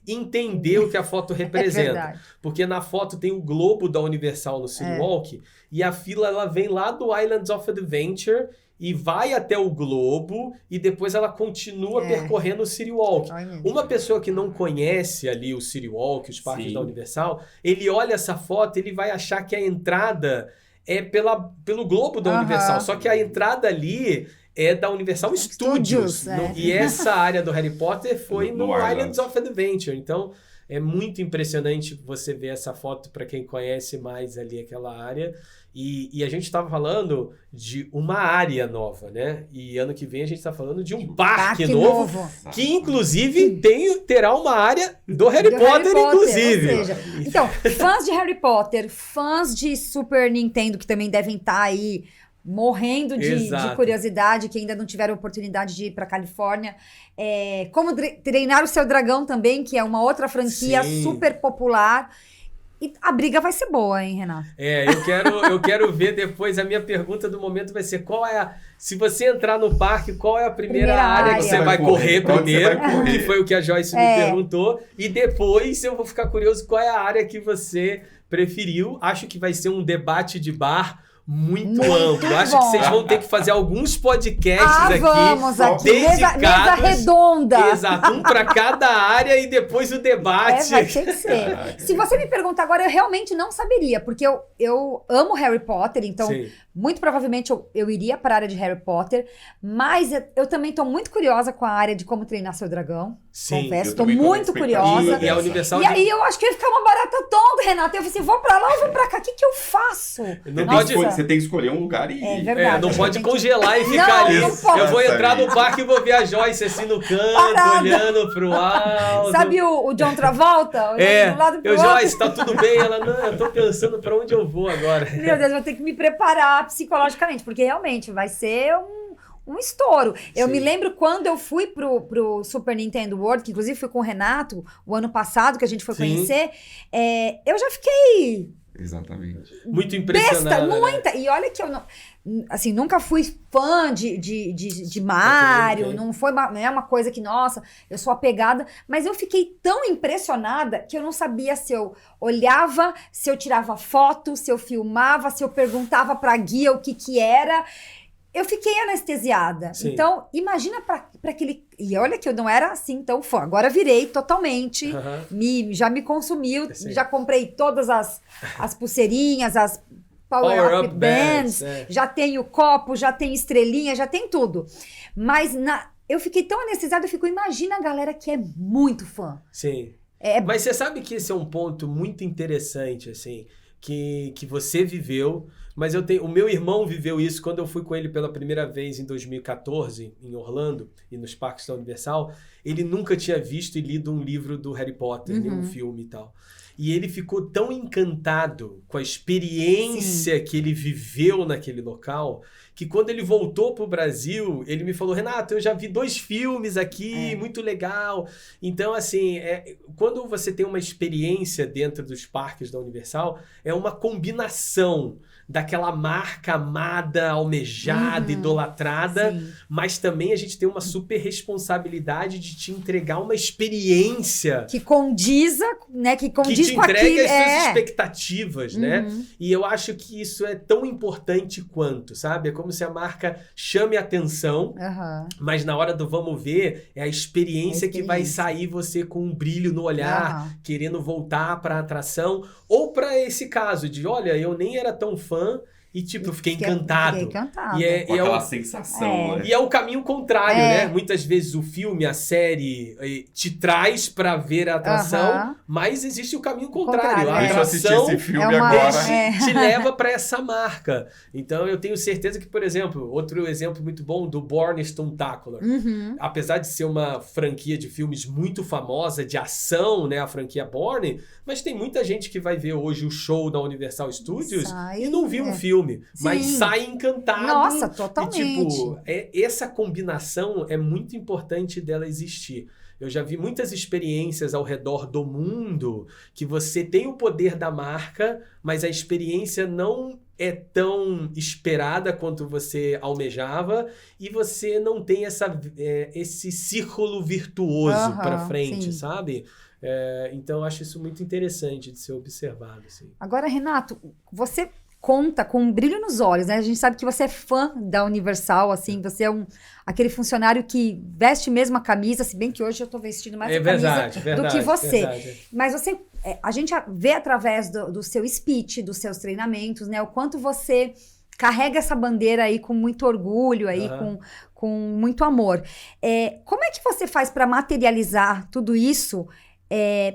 entender o que a foto representa. Porque na foto tem o globo da Universal no City Walk, e a fila ela vem lá do Islands of Adventure e vai até o globo e depois ela continua percorrendo o City Walk. Uma pessoa que não conhece ali o City Walk, os parques da Universal, ele olha essa foto, ele vai achar que a entrada é pelo globo da Universal. Só que a entrada ali é da Universal Studios. E essa área do Harry Potter foi no Islands of Adventure. Então, é muito impressionante você ver essa foto para quem conhece mais ali aquela área. E a gente estava falando de uma área nova, né? E ano que vem a gente está falando de um parque novo, que inclusive terá uma área do Harry Potter, inclusive. Ou seja, então, fãs de Harry Potter, fãs de Super Nintendo, que também devem estar aí morrendo de curiosidade, que ainda não tiveram oportunidade de ir para Califórnia. Como Treinar o Seu Dragão também, que é uma outra franquia super popular. E a briga vai ser boa, hein, Renato? Eu quero ver depois. A minha pergunta do momento vai ser: se você entrar no parque, qual é a primeira área que você vai correr primeiro? Que foi o que a Joyce me perguntou. E depois eu vou ficar curioso qual é a área que você preferiu. Acho que vai ser um debate de bar muito amplo. Acho que vocês vão ter que fazer alguns podcasts aqui. Vamos aqui. Dedicados, mesa redonda. Exato, um para cada área e depois o debate. Vai ter que ser. Se você me perguntar agora, eu realmente não saberia, porque eu amo Harry Potter, então muito provavelmente eu iria para a área de Harry Potter, mas eu também estou muito curiosa com a área de como treinar seu dragão. Sim, confesso, estou muito curiosa. E a Universal aí eu acho que ia ficar uma barata tonta, Renato. Eu falei assim, vou pra lá ou vou pra cá? O que eu faço? Você tem que escolher um lugar e... É verdade. Não pode congelar e ficar ali. Eu vou entrar no parque e vou ver a Joyce assim no canto, olhando pro alto. Sabe o John Travolta? Olhando do lado pro outro. Joyce, tá tudo bem? Ela, não, eu tô pensando pra onde eu vou agora. Meu Deus, vou ter que me preparar psicologicamente, porque realmente vai ser um estouro. Eu me lembro quando eu fui pro Super Nintendo World, que inclusive fui com o Renato o ano passado, que a gente foi conhecer, eu já fiquei... Exatamente. Muito impressionada. Besta, muita. Né? E olha que eu não... Assim, nunca fui fã de Mario, não é uma coisa que, nossa, eu sou apegada, mas eu fiquei tão impressionada que eu não sabia se eu olhava, se eu tirava foto, se eu filmava, se eu perguntava pra guia o que era... Eu fiquei anestesiada. Sim. Então, imagina para aquele... E olha que eu não era assim tão fã. Agora virei totalmente. Já me consumiu. Sim. Já comprei todas as pulseirinhas, as Power Up Bands. Já tenho copo, já tenho estrelinha, já tem tudo. Mas eu fiquei tão anestesiada, imagina a galera que é muito fã. Sim. Mas você sabe que esse é um ponto muito interessante, assim, que você viveu... Mas o meu irmão viveu isso quando eu fui com ele pela primeira vez em 2014, em Orlando, e nos parques da Universal. Ele nunca tinha visto e lido um livro do Harry Potter, nenhum filme e tal. E ele ficou tão encantado com a experiência que ele viveu naquele local, que quando ele voltou pro Brasil, ele me falou, Renato, eu já vi 2 filmes aqui, muito legal. Então, assim, quando você tem uma experiência dentro dos parques da Universal, é uma combinação daquela marca amada, almejada, idolatrada, mas também a gente tem uma super responsabilidade de te entregar uma experiência que condiza, né, que te entrega as suas expectativas, né? E eu acho que isso é tão importante quanto, sabe? É como se a marca chame a atenção, mas na hora do vamos ver, é a experiência que vai sair você com um brilho no olhar, querendo voltar para a atração, ou para esse caso de, olha, eu nem era tão fã, e tipo, eu fiquei encantado. E com aquela sensação, né? E é o caminho contrário, né? Muitas vezes o filme, a série, te traz pra ver a atração, mas existe o caminho contrário. A Deixa eu assistir esse filme agora. Te leva pra essa marca. Então eu tenho certeza que, por exemplo, outro exemplo muito bom do Bourne Stuntacular. Apesar de ser uma franquia de filmes muito famosa, de ação, né? A franquia Bourne, mas tem muita gente que vai ver hoje o show da Universal Studios e não viu um filme. Mas sai encantado. Nossa, totalmente. E, tipo, essa combinação é muito importante dela existir. Eu já vi muitas experiências ao redor do mundo que você tem o poder da marca, mas a experiência não é tão esperada quanto você almejava e você não tem esse círculo virtuoso para frente, sabe? Então, eu acho isso muito interessante de ser observado. Assim. Agora, Renato, você conta com um brilho nos olhos, né? A gente sabe que você é fã da Universal, assim, você é aquele funcionário que veste mesmo a camisa, se bem que hoje eu tô vestindo mais camisa do que você. Mas você, a gente vê através do seu speech, dos seus treinamentos, né? O quanto você carrega essa bandeira aí com muito orgulho, aí com muito amor. Como é que você faz para materializar tudo isso?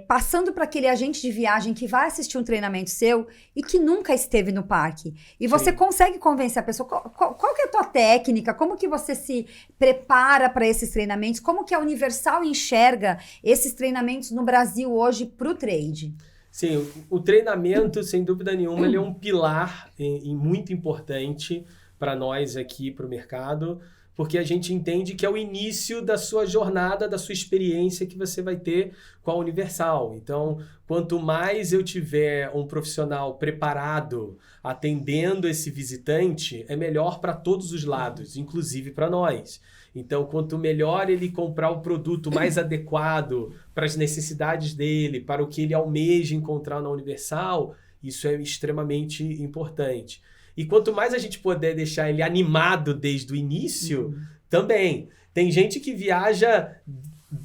Passando para aquele agente de viagem que vai assistir um treinamento seu e que nunca esteve no parque. E você consegue convencer a pessoa. Qual que é a tua técnica? Como que você se prepara para esses treinamentos? Como que a Universal enxerga esses treinamentos no Brasil hoje para o trade? Sim, o treinamento, sem dúvida nenhuma, ele é um pilar muito importante para nós aqui, para o mercado, porque a gente entende que é o início da sua jornada, da sua experiência que você vai ter com a Universal. Então, quanto mais eu tiver um profissional preparado, atendendo esse visitante, é melhor para todos os lados, inclusive para nós. Então, quanto melhor ele comprar o produto mais adequado para as necessidades dele, para o que ele almeja encontrar na Universal, isso é extremamente importante. E quanto mais a gente puder deixar ele animado desde o início, também. Tem gente que viaja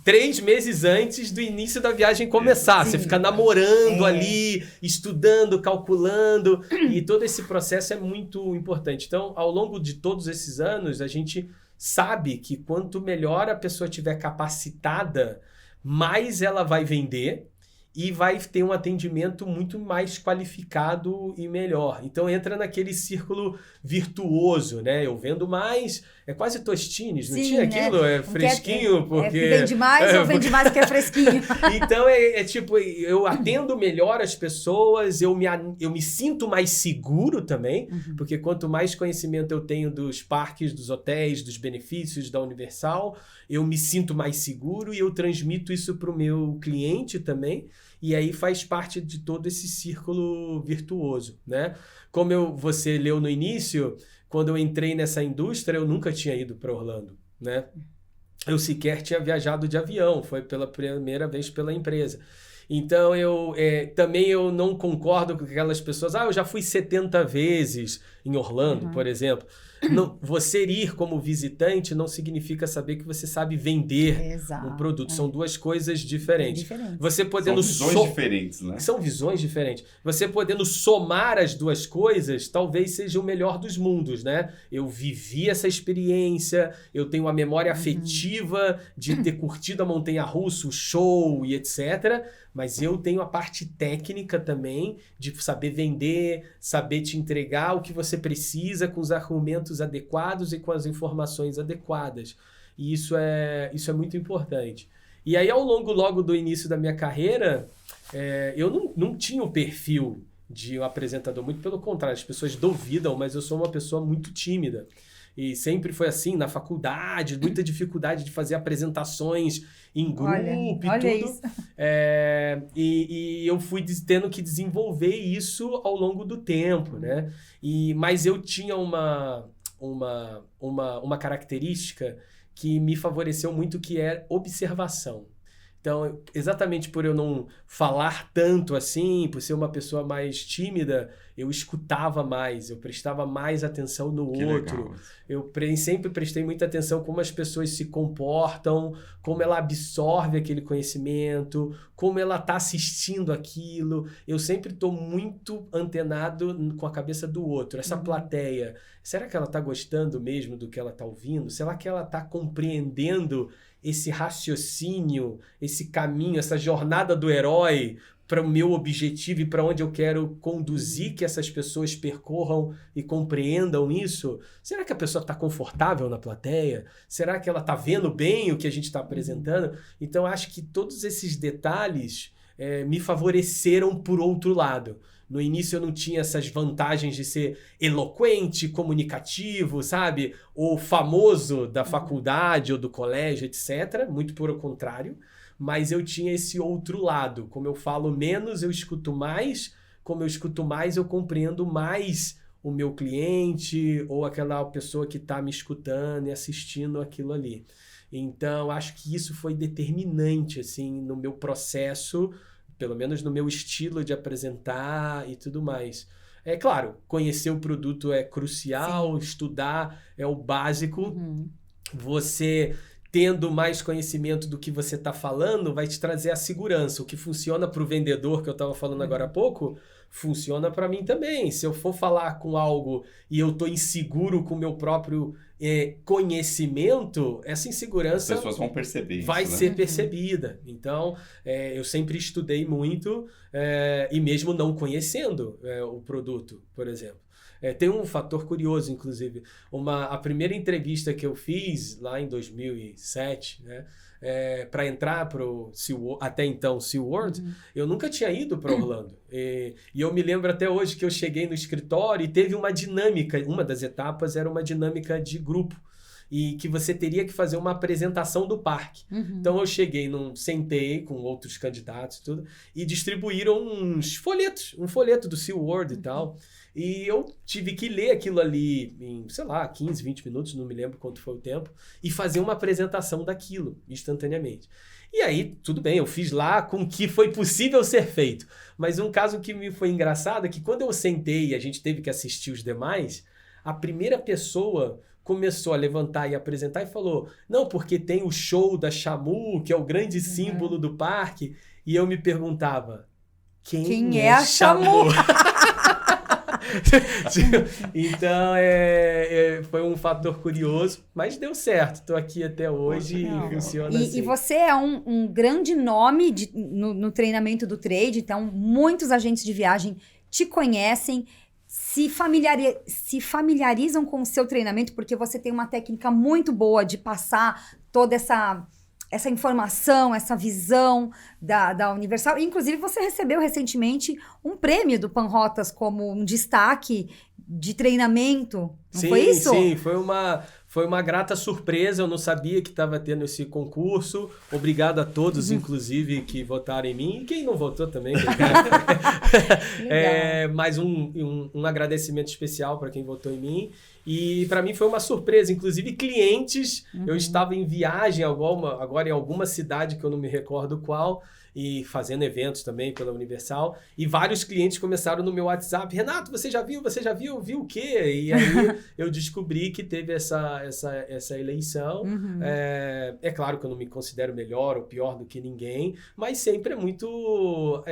3 meses antes do início da viagem começar. Você fica namorando ali, estudando, calculando. E todo esse processo é muito importante. Então, ao longo de todos esses anos, a gente sabe que quanto melhor a pessoa estiver capacitada, mais ela vai vender e vai ter um atendimento muito mais qualificado e melhor. Então entra naquele círculo virtuoso, né? Eu vendo mais, é quase Tostines, não tinha aquilo? É fresquinho, porque... vende mais ou vende mais que é fresquinho? Então tipo, eu atendo melhor as pessoas, eu me sinto mais seguro também, porque quanto mais conhecimento eu tenho dos parques, dos hotéis, dos benefícios da Universal, eu me sinto mais seguro e eu transmito isso para o meu cliente também. E aí faz parte de todo esse círculo virtuoso, né? Como você leu no início, quando eu entrei nessa indústria, eu nunca tinha ido para Orlando, né? Eu sequer tinha viajado de avião, foi pela primeira vez pela empresa. Então, também eu não concordo com aquelas pessoas, eu já fui 70 vezes em Orlando, por exemplo. Não, você ir como visitante não significa saber que você sabe vender um produto. São duas coisas diferentes. Você podendo São visões diferentes, né? São visões diferentes. Você podendo somar as duas coisas, talvez seja o melhor dos mundos, né? Eu vivi essa experiência, eu tenho a memória afetiva de ter curtido a montanha-russa, o show e etc., mas eu tenho a parte técnica também de saber vender, saber te entregar o que você precisa com os argumentos adequados e com as informações adequadas. E isso é muito importante. E aí, ao longo logo do início da minha carreira, eu não tinha o perfil de um apresentador. Muito pelo contrário, as pessoas duvidam, mas eu sou uma pessoa muito tímida. E sempre foi assim, na faculdade, muita dificuldade de fazer apresentações em grupo olha e tudo. Isso. E eu fui tendo que desenvolver isso ao longo do tempo, né? Mas eu tinha uma característica que me favoreceu muito, que é observação. Então, exatamente por eu não falar tanto assim, por ser uma pessoa mais tímida, eu escutava mais, eu prestava mais atenção no outro. Legal. Eu sempre prestei muita atenção como as pessoas se comportam, como ela absorve aquele conhecimento, como ela está assistindo aquilo. Eu sempre estou muito antenado com a cabeça do outro. Essa plateia, será que ela está gostando mesmo do que ela está ouvindo? Será que ela está compreendendo esse raciocínio, esse caminho, essa jornada do herói para o meu objetivo e para onde eu quero conduzir que essas pessoas percorram e compreendam isso? Será que a pessoa está confortável na plateia? Será que ela está vendo bem o que a gente está apresentando? Então, acho que todos esses detalhes me favoreceram por outro lado. No início eu não tinha essas vantagens de ser eloquente, comunicativo, sabe? O famoso da faculdade ou do colégio, etc. Muito pelo contrário. Mas eu tinha esse outro lado. Como eu falo menos, eu escuto mais. Como eu escuto mais, eu compreendo mais o meu cliente ou aquela pessoa que está me escutando e assistindo aquilo ali. Então, acho que isso foi determinante assim, no meu processo, pelo menos no meu estilo de apresentar e tudo mais. É claro, conhecer o produto é crucial, estudar é o básico. Você tendo mais conhecimento do que você está falando, vai te trazer a segurança. O que funciona para o vendedor, que eu estava falando agora há pouco, funciona para mim também. Se eu for falar com algo e eu estou inseguro com o meu próprio conhecimento, essa insegurança... As pessoas vão perceber isso, vai ser percebida. Então, eu sempre estudei muito, e mesmo não conhecendo o produto, por exemplo. Tem um fator curioso, inclusive. A primeira entrevista que eu fiz lá em 2007, né, para entrar para o até então SeaWorld, eu nunca tinha ido para Orlando. E eu me lembro até hoje que eu cheguei no escritório e teve uma dinâmica. Uma das etapas era uma dinâmica de grupo. e que você teria que fazer uma apresentação do parque. Então eu cheguei, sentei com outros candidatos e tudo, e distribuíram um folheto do SeaWorld e tal. E eu tive que ler aquilo ali em, sei lá, 15, 20 minutos, não me lembro quanto foi o tempo, e fazer uma apresentação daquilo, instantaneamente. E aí, tudo bem, eu fiz lá com o que foi possível ser feito. Mas um caso que me foi engraçado é que quando eu sentei e a gente teve que assistir os demais, a primeira pessoa começou a levantar e apresentar e falou, não, porque tem o show da Shamu, que é o grande símbolo do parque. E eu me perguntava, quem é a Shamu? Então, foi um fator curioso, mas deu certo. Estou aqui até hoje e funciona assim. E você é um grande nome no treinamento do trade, então muitos agentes de viagem te conhecem, se familiarizam com o seu treinamento, porque você tem uma técnica muito boa de passar toda essa informação, essa visão da Universal. Inclusive, você recebeu recentemente um prêmio do Panrotas como um destaque de treinamento, não foi isso? Sim, foi uma grata surpresa, eu não sabia que estava tendo esse concurso. Obrigado a todos, inclusive, que votaram em mim, e quem não votou também. Mais um agradecimento especial para quem votou em mim. E para mim foi uma surpresa, inclusive clientes, eu estava em viagem agora em alguma cidade que eu não me recordo qual, e fazendo eventos também pela Universal, e vários clientes começaram no meu WhatsApp, Renato, você já viu? Viu o quê? E aí eu descobri que teve essa eleição. É claro que eu não me considero melhor ou pior do que ninguém, mas sempre é muito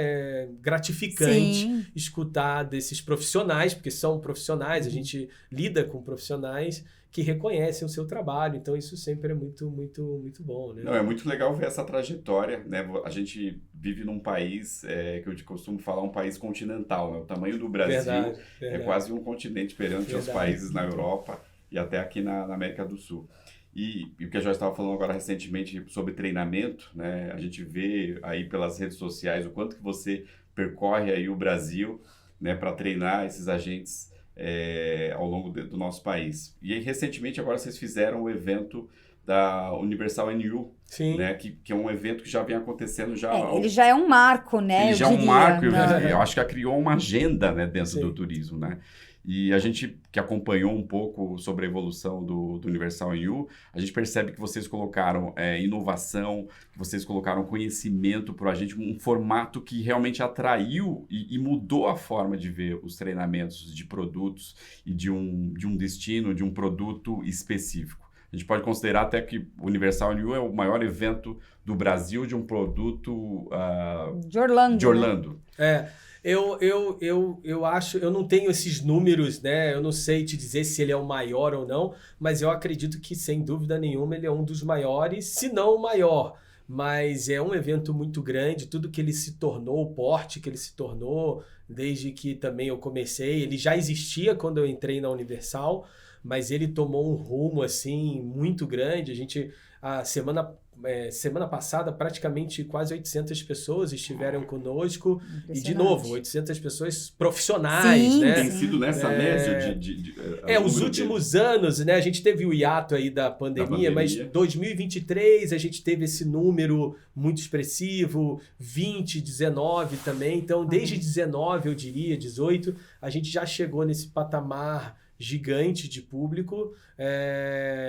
gratificante escutar desses profissionais, porque são profissionais, a gente lida com profissionais que reconhecem o seu trabalho, então isso sempre é muito, muito, muito bom, né? Não, é muito legal ver essa trajetória, né? A gente vive num país, que eu costumo falar, um país continental, né? O tamanho do Brasil verdade. É quase um continente perante os países na Europa e até aqui na América do Sul. E o que a Joyce estava falando agora recentemente sobre treinamento, né? A gente vê aí pelas redes sociais o quanto que você percorre aí o Brasil, né, para treinar esses agentes ao longo do nosso país. E aí, recentemente, agora vocês fizeram o evento da Universal NU, né, que é um evento que já vem acontecendo já... ele já é um marco, né? Ele já é um marco, eu acho que criou uma agenda, né, dentro do turismo, né? E a gente que acompanhou um pouco sobre a evolução do Universal NU, a gente percebe que vocês colocaram inovação, que vocês colocaram conhecimento para a gente, um formato que realmente atraiu e mudou a forma de ver os treinamentos de produtos e de um destino, de um produto específico. A gente pode considerar até que o Universal NU é o maior evento do Brasil de um produto de Orlando. Né? Eu acho, eu não tenho esses números, né? Eu não sei te dizer se ele é o maior ou não, mas eu acredito que, sem dúvida nenhuma, ele é um dos maiores, se não o maior. Mas é um evento muito grande, tudo que ele se tornou, o porte que ele se tornou, desde que também eu comecei, ele já existia quando eu entrei na Universal, mas ele tomou um rumo, assim, muito grande. A gente, semana passada, praticamente quase 800 pessoas estiveram conosco. E, de novo, 800 pessoas profissionais, né? Tem sido nessa média de os últimos anos, né? A gente teve o hiato aí da pandemia, mas 2023 a gente teve esse número muito expressivo, 20, 19 também. Então, desde 19, eu diria, 18, a gente já chegou nesse patamar gigante de público,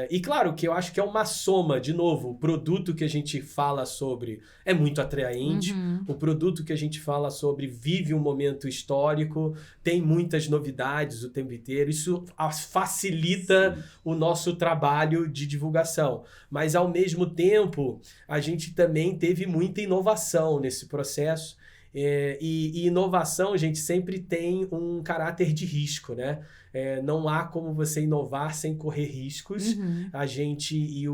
e claro que eu acho que é uma soma, de novo, o produto que a gente fala sobre é muito atraente, o produto que a gente fala sobre vive um momento histórico, tem muitas novidades o tempo inteiro, isso facilita o nosso trabalho de divulgação, mas ao mesmo tempo a gente também teve muita inovação nesse processo, e inovação, gente, sempre tem um caráter de risco, né? Não há como você inovar sem correr riscos. A gente,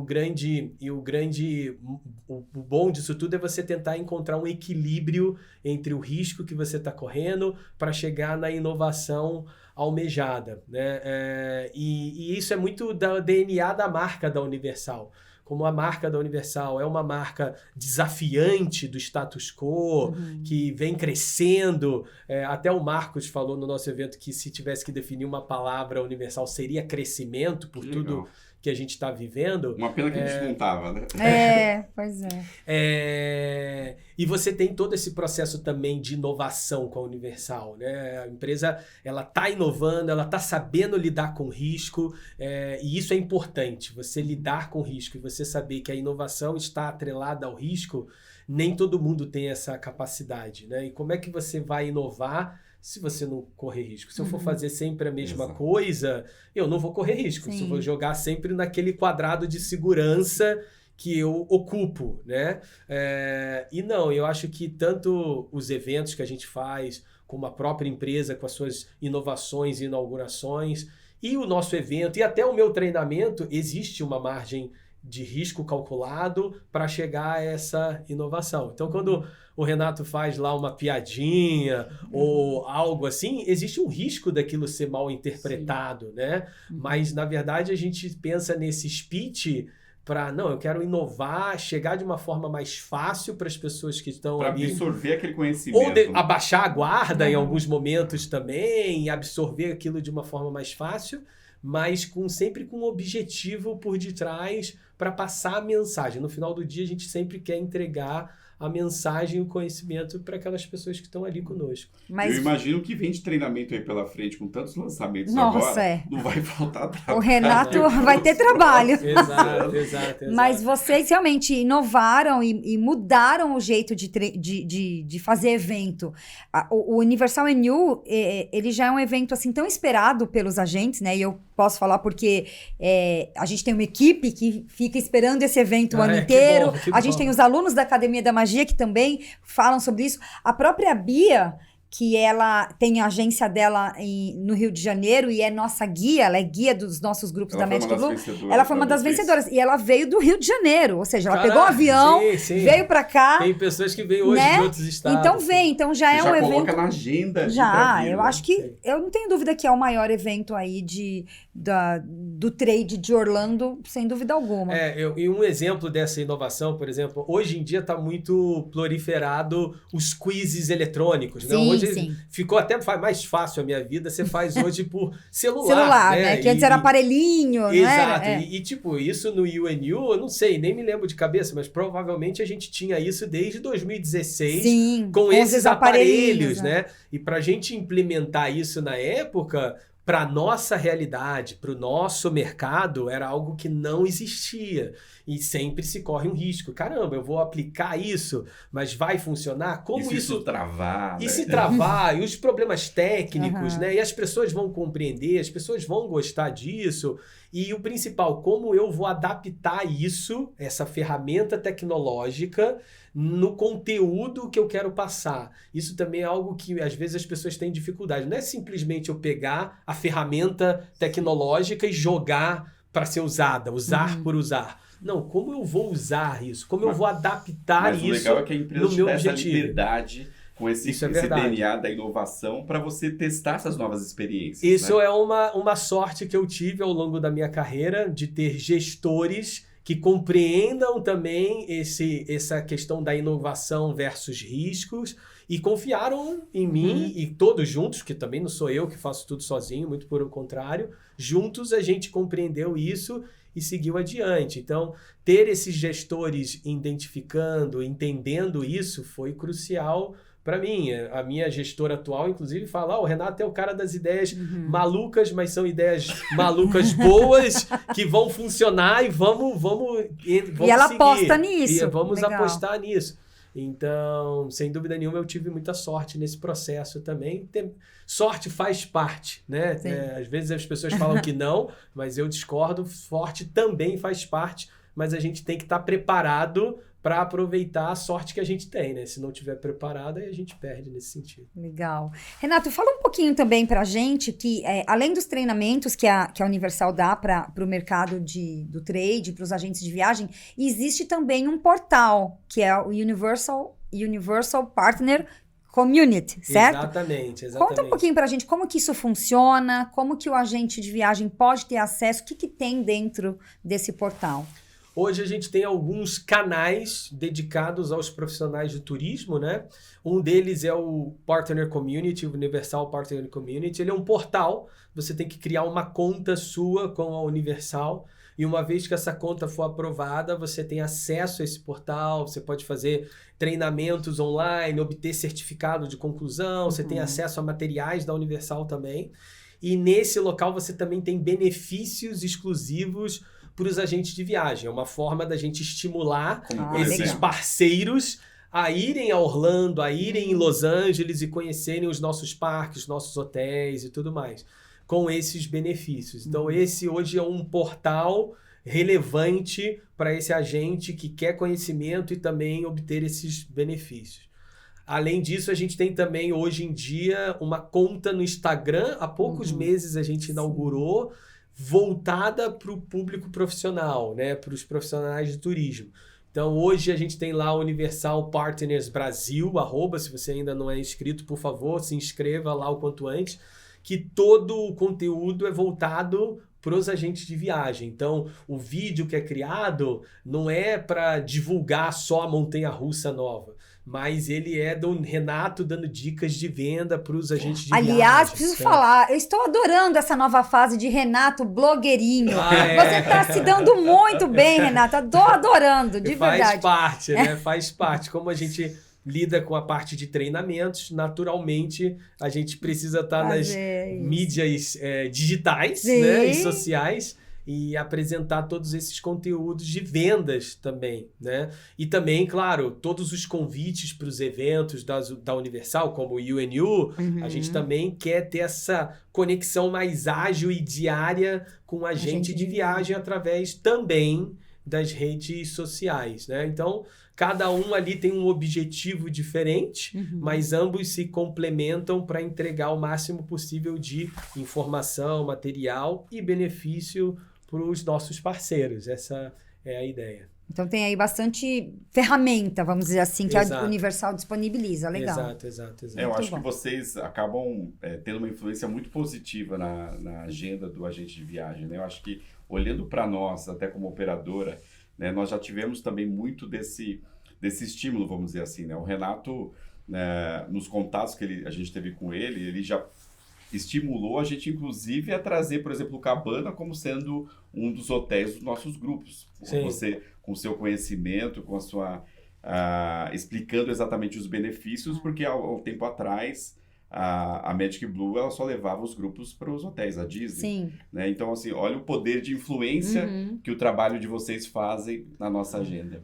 o bom disso tudo é você tentar encontrar um equilíbrio entre o risco que você está correndo para chegar na inovação almejada, né? E isso é muito do DNA da marca da Universal. Como a marca da Universal é uma marca desafiante do status quo, que vem crescendo. Até o Marcos falou no nosso evento que se tivesse que definir uma palavra universal seria crescimento, por tudo que a gente está vivendo... Uma pena que a gente não estava, né? Pois é. E você tem todo esse processo também de inovação com a Universal, né? A empresa, ela está inovando, ela está sabendo lidar com risco, e isso é importante, você lidar com risco e você saber que a inovação está atrelada ao risco, nem todo mundo tem essa capacidade, né? E como é que você vai inovar se você não correr risco? Se eu for fazer sempre a mesma coisa, eu não vou correr risco. Se eu vou jogar sempre naquele quadrado de segurança que eu ocupo, né? E não, eu acho que tanto os eventos que a gente faz, como a própria empresa com as suas inovações e inaugurações, e o nosso evento, e até o meu treinamento, existe uma margem de risco calculado para chegar a essa inovação. Então, quando o Renato faz lá uma piadinha ou algo assim, existe um risco daquilo ser mal interpretado, né? Mas, na verdade, a gente pensa nesse speech para, não, eu quero inovar, chegar de uma forma mais fácil para as pessoas que estão ali. Para absorver aquele conhecimento. Ou abaixar a guarda em alguns momentos também, e absorver aquilo de uma forma mais fácil, mas sempre com um objetivo por detrás para passar a mensagem. No final do dia, a gente sempre quer entregar a mensagem e o conhecimento para aquelas pessoas que estão ali conosco. Eu imagino que vem de treinamento aí pela frente, com tantos lançamentos agora, não vai faltar trabalho. O Renato vai ter trabalho. Exato. Mas vocês realmente inovaram e mudaram o jeito de fazer evento. O Universal NU, ele já é um evento assim tão esperado pelos agentes, né? E eu posso falar porque a gente tem uma equipe que fica esperando esse evento o ano inteiro. A gente tem os alunos da Academia da Magia que também falam sobre isso. A própria Bia, que ela tem a agência dela no Rio de Janeiro e é nossa guia, ela é guia dos nossos grupos da Magic Blue. Ela foi uma das vencedoras. E ela veio do Rio de Janeiro, ou seja, ela pegou um avião, veio pra cá. Tem pessoas que vêm hoje de outros estados. Então vem, então já é um evento... Já coloca na agenda. Eu acho que, eu não tenho dúvida que é o maior evento aí do trade de Orlando, sem dúvida alguma. E um exemplo dessa inovação, por exemplo, hoje em dia está muito proliferado os quizzes eletrônicos, né? Hoje ficou até mais fácil a minha vida, você faz hoje por celular, né? Que antes era aparelhinho, exato, né? E tipo, isso no UNU, eu não sei, nem me lembro de cabeça, mas provavelmente a gente tinha isso desde 2016 com esses aparelhos, né? E pra gente implementar isso na época, para nossa realidade, para o nosso mercado, era algo que não existia. E sempre se corre um risco. Caramba, eu vou aplicar isso, mas vai funcionar? Como isso travar? E se travar? E os problemas técnicos, né? E as pessoas vão compreender, as pessoas vão gostar disso. E o principal, como eu vou adaptar isso, essa ferramenta tecnológica, no conteúdo que eu quero passar. Isso também é algo que às vezes as pessoas têm dificuldade. Não é simplesmente eu pegar a ferramenta tecnológica e jogar para ser usada, usar por usar. Não, como eu vou usar isso? Como eu vou adaptar isso no meu objetivo? Mas o legal é que a empresa te dá essa liberdade com esse DNA da inovação para você testar essas novas experiências. Isso é uma sorte que eu tive ao longo da minha carreira, de ter gestores que compreendam também essa questão da inovação versus riscos e confiaram em mim e todos juntos, que também não sou eu que faço tudo sozinho, muito pelo contrário, juntos a gente compreendeu isso e seguiu adiante. Então, ter esses gestores identificando, entendendo isso foi crucial para mim. A minha gestora atual, inclusive, fala, o Renato é o cara das ideias malucas, mas são ideias malucas boas, que vão funcionar e vamos e ela seguir. Aposta nisso. E vamos apostar nisso. Então, sem dúvida nenhuma, eu tive muita sorte nesse processo também. Sorte faz parte, né? Às vezes as pessoas falam que não, mas eu discordo. Sorte também faz parte, mas a gente tem que estar preparado para aproveitar a sorte que a gente tem, né? Se não estiver preparado, aí a gente perde nesse sentido. Legal. Renato, fala um pouquinho também para a gente que, além dos treinamentos que a Universal dá para o mercado do trade, para os agentes de viagem, existe também um portal, que é o Universal Partner Community, certo? Exatamente. Conta um pouquinho para a gente como que isso funciona, como que o agente de viagem pode ter acesso, o que tem dentro desse portal? Hoje a gente tem alguns canais dedicados aos profissionais de turismo, né? Um deles é o Partner Community, o Universal Partner Community. Ele é um portal, você tem que criar uma conta sua com a Universal e uma vez que essa conta for aprovada, você tem acesso a esse portal, você pode fazer treinamentos online, obter certificado de conclusão, você tem acesso a materiais da Universal também. E nesse local você também tem benefícios exclusivos para os agentes de viagem. É uma forma da gente estimular esses parceiros a irem a Orlando, a irem em Los Angeles e conhecerem os nossos parques, nossos hotéis e tudo mais, com esses benefícios. Então, esse hoje é um portal relevante para esse agente que quer conhecimento e também obter esses benefícios. Além disso, a gente tem também, hoje em dia, uma conta no Instagram. Há poucos meses a gente inaugurou, voltada para o público profissional, né? Para os profissionais de turismo. Então, hoje a gente tem lá o Universal Partners Brasil, @, se você ainda não é inscrito, por favor, se inscreva lá o quanto antes, que todo o conteúdo é voltado para os agentes de viagem. Então, o vídeo que é criado não é para divulgar só a montanha-russa nova, mas ele é do Renato dando dicas de venda para os agentes de viagem. Aliás, preciso falar, eu estou adorando essa nova fase de Renato blogueirinho. Você está se dando muito bem, Renato. Estou adorando, de verdade. Faz parte, né? Faz parte. Como a gente lida com a parte de treinamentos, naturalmente a gente precisa estar nas mídias digitais, né? E sociais, e apresentar todos esses conteúdos de vendas também, né? E também, claro, todos os convites para os eventos da Universal, como o UNU, a gente também quer ter essa conexão mais ágil e diária com o agente de viagem através também das redes sociais, né? Então, cada um ali tem um objetivo diferente, mas ambos se complementam para entregar o máximo possível de informação, material e benefício para os nossos parceiros. Essa é a ideia. Então tem aí bastante ferramenta, vamos dizer assim, que a Universal disponibiliza. Legal. Exato. Eu acho que vocês acabam tendo uma influência muito positiva na agenda do agente de viagem, né? Eu acho que, olhando para nós, até como operadora, né, nós já tivemos também muito desse estímulo, vamos dizer assim, né? O Renato, né, nos contatos que a gente teve com ele já estimulou a gente, inclusive, a trazer, por exemplo, o Cabana como sendo um dos hotéis dos nossos grupos. Sim. Você, com o seu conhecimento, com a sua... explicando exatamente os benefícios, porque há um tempo atrás a Magic Blue ela só levava os grupos para os hotéis, a Disney. Sim. Né? Então, assim, olha o poder de influência que o trabalho de vocês fazem na nossa agenda.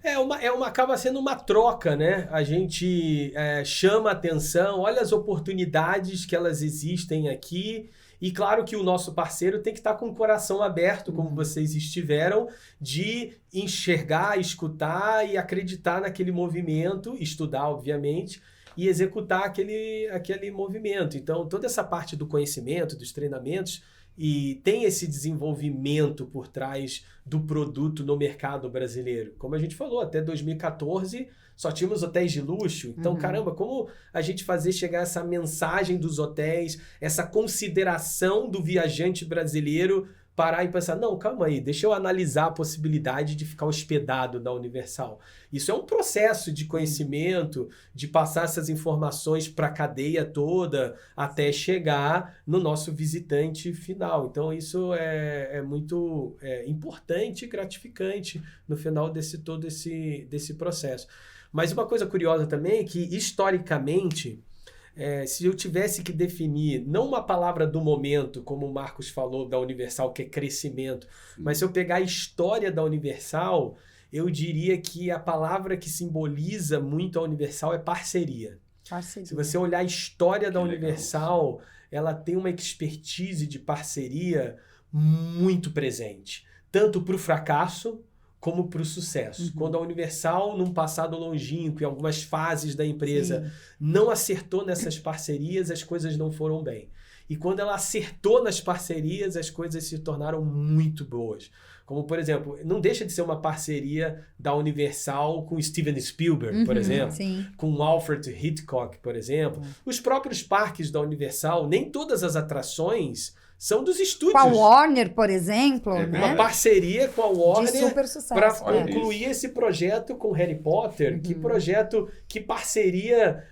Acaba sendo uma troca, né? A gente chama atenção, olha as oportunidades que elas existem aqui. E claro que o nosso parceiro tem que estar com o coração aberto, como vocês estiveram, de enxergar, escutar e acreditar naquele movimento, estudar, obviamente, e executar aquele movimento. Então, toda essa parte do conhecimento, dos treinamentos, e tem esse desenvolvimento por trás do produto no mercado brasileiro. Como a gente falou, até 2014 só tínhamos hotéis de luxo. Então, caramba, como a gente fazer chegar essa mensagem dos hotéis, essa consideração do viajante brasileiro, parar e pensar, não, calma aí, deixa eu analisar a possibilidade de ficar hospedado na Universal. Isso é um processo de conhecimento, de passar essas informações para a cadeia toda, até chegar no nosso visitante final. Então, isso é muito importante e gratificante no final desse processo. Mas uma coisa curiosa também é que, historicamente, se eu tivesse que definir, não uma palavra do momento, como o Marcos falou da Universal, que é crescimento, mas se eu pegar a história da Universal, eu diria que a palavra que simboliza muito a Universal é parceria. Se você olhar a história da Universal, ela tem uma expertise de parceria muito presente, tanto para o fracasso como para o sucesso. Quando a Universal, num passado longínquo, em algumas fases da empresa, não acertou nessas parcerias, as coisas não foram bem. E quando ela acertou nas parcerias, as coisas se tornaram muito boas. Como, por exemplo, não deixa de ser uma parceria da Universal com Steven Spielberg, por exemplo, com Alfred Hitchcock, por exemplo. Os próprios parques da Universal, nem todas as atrações são dos estúdios. Com a Warner, por exemplo, né? Uma parceria com a Warner de super sucesso, para concluir esse projeto com Harry Potter. Que projeto, que parceria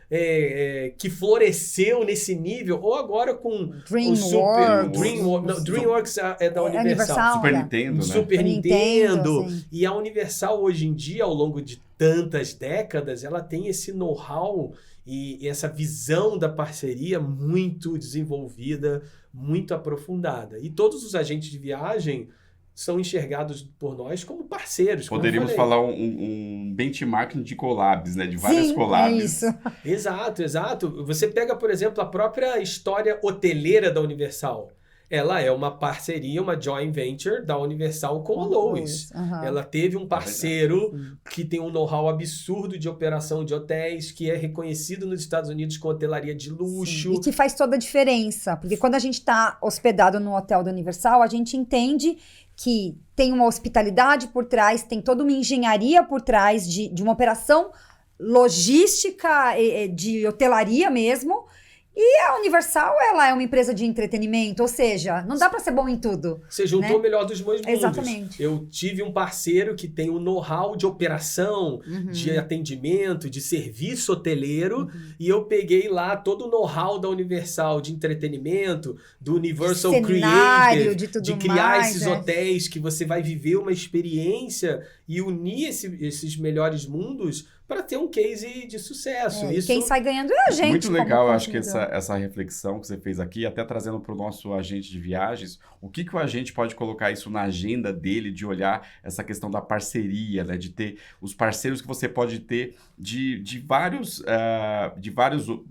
que floresceu nesse nível. Ou agora com DreamWorks é da Universal. Super Nintendo, né? Super Nintendo. E a Universal hoje em dia, ao longo de tantas décadas, ela tem esse know-how e essa visão da parceria muito desenvolvida, muito aprofundada. E todos os agentes de viagem são enxergados por nós como parceiros. Poderíamos falar um benchmarking de collabs, né? De várias collabs. É isso. Exato. Você pega, por exemplo, a própria história hoteleira da Universal. Ela é uma parceria, uma joint venture da Universal com a Loews. Ela teve um parceiro que tem um know-how absurdo de operação de hotéis, que é reconhecido nos Estados Unidos com hotelaria de luxo. Sim. E que faz toda a diferença. Porque quando a gente está hospedado no hotel da Universal, a gente entende que tem uma hospitalidade por trás, tem toda uma engenharia por trás de uma operação logística, de hotelaria mesmo. E a Universal, ela é uma empresa de entretenimento, ou seja, não dá para ser bom em tudo. Você juntou o melhor dos dois mundos. Exatamente. Eu tive um parceiro que tem um know-how de operação, de atendimento, de serviço hoteleiro, e eu peguei lá todo o know-how da Universal de entretenimento, do Universal cenário, Creative, de criar esses hotéis que você vai viver uma experiência e unir esses melhores mundos para ter um case de sucesso. Isso... Quem sai ganhando é a gente. Muito legal, eu acho que essa reflexão que você fez aqui, até trazendo para o nosso agente de viagens, o que o agente pode colocar isso na agenda dele, de olhar essa questão da parceria, né? De ter os parceiros que você pode ter de vários...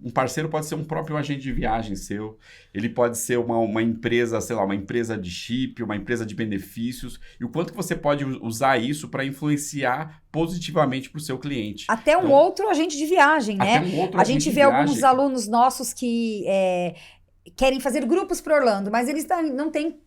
Um parceiro pode ser um próprio agente de viagem seu, ele pode ser uma empresa, sei lá, uma empresa de chip, uma empresa de benefícios, e o quanto que você pode usar isso para influenciar positivamente para o seu cliente. Até um outro agente de viagem, né? A gente vê alguns alunos nossos que querem fazer grupos para Orlando, mas eles não têm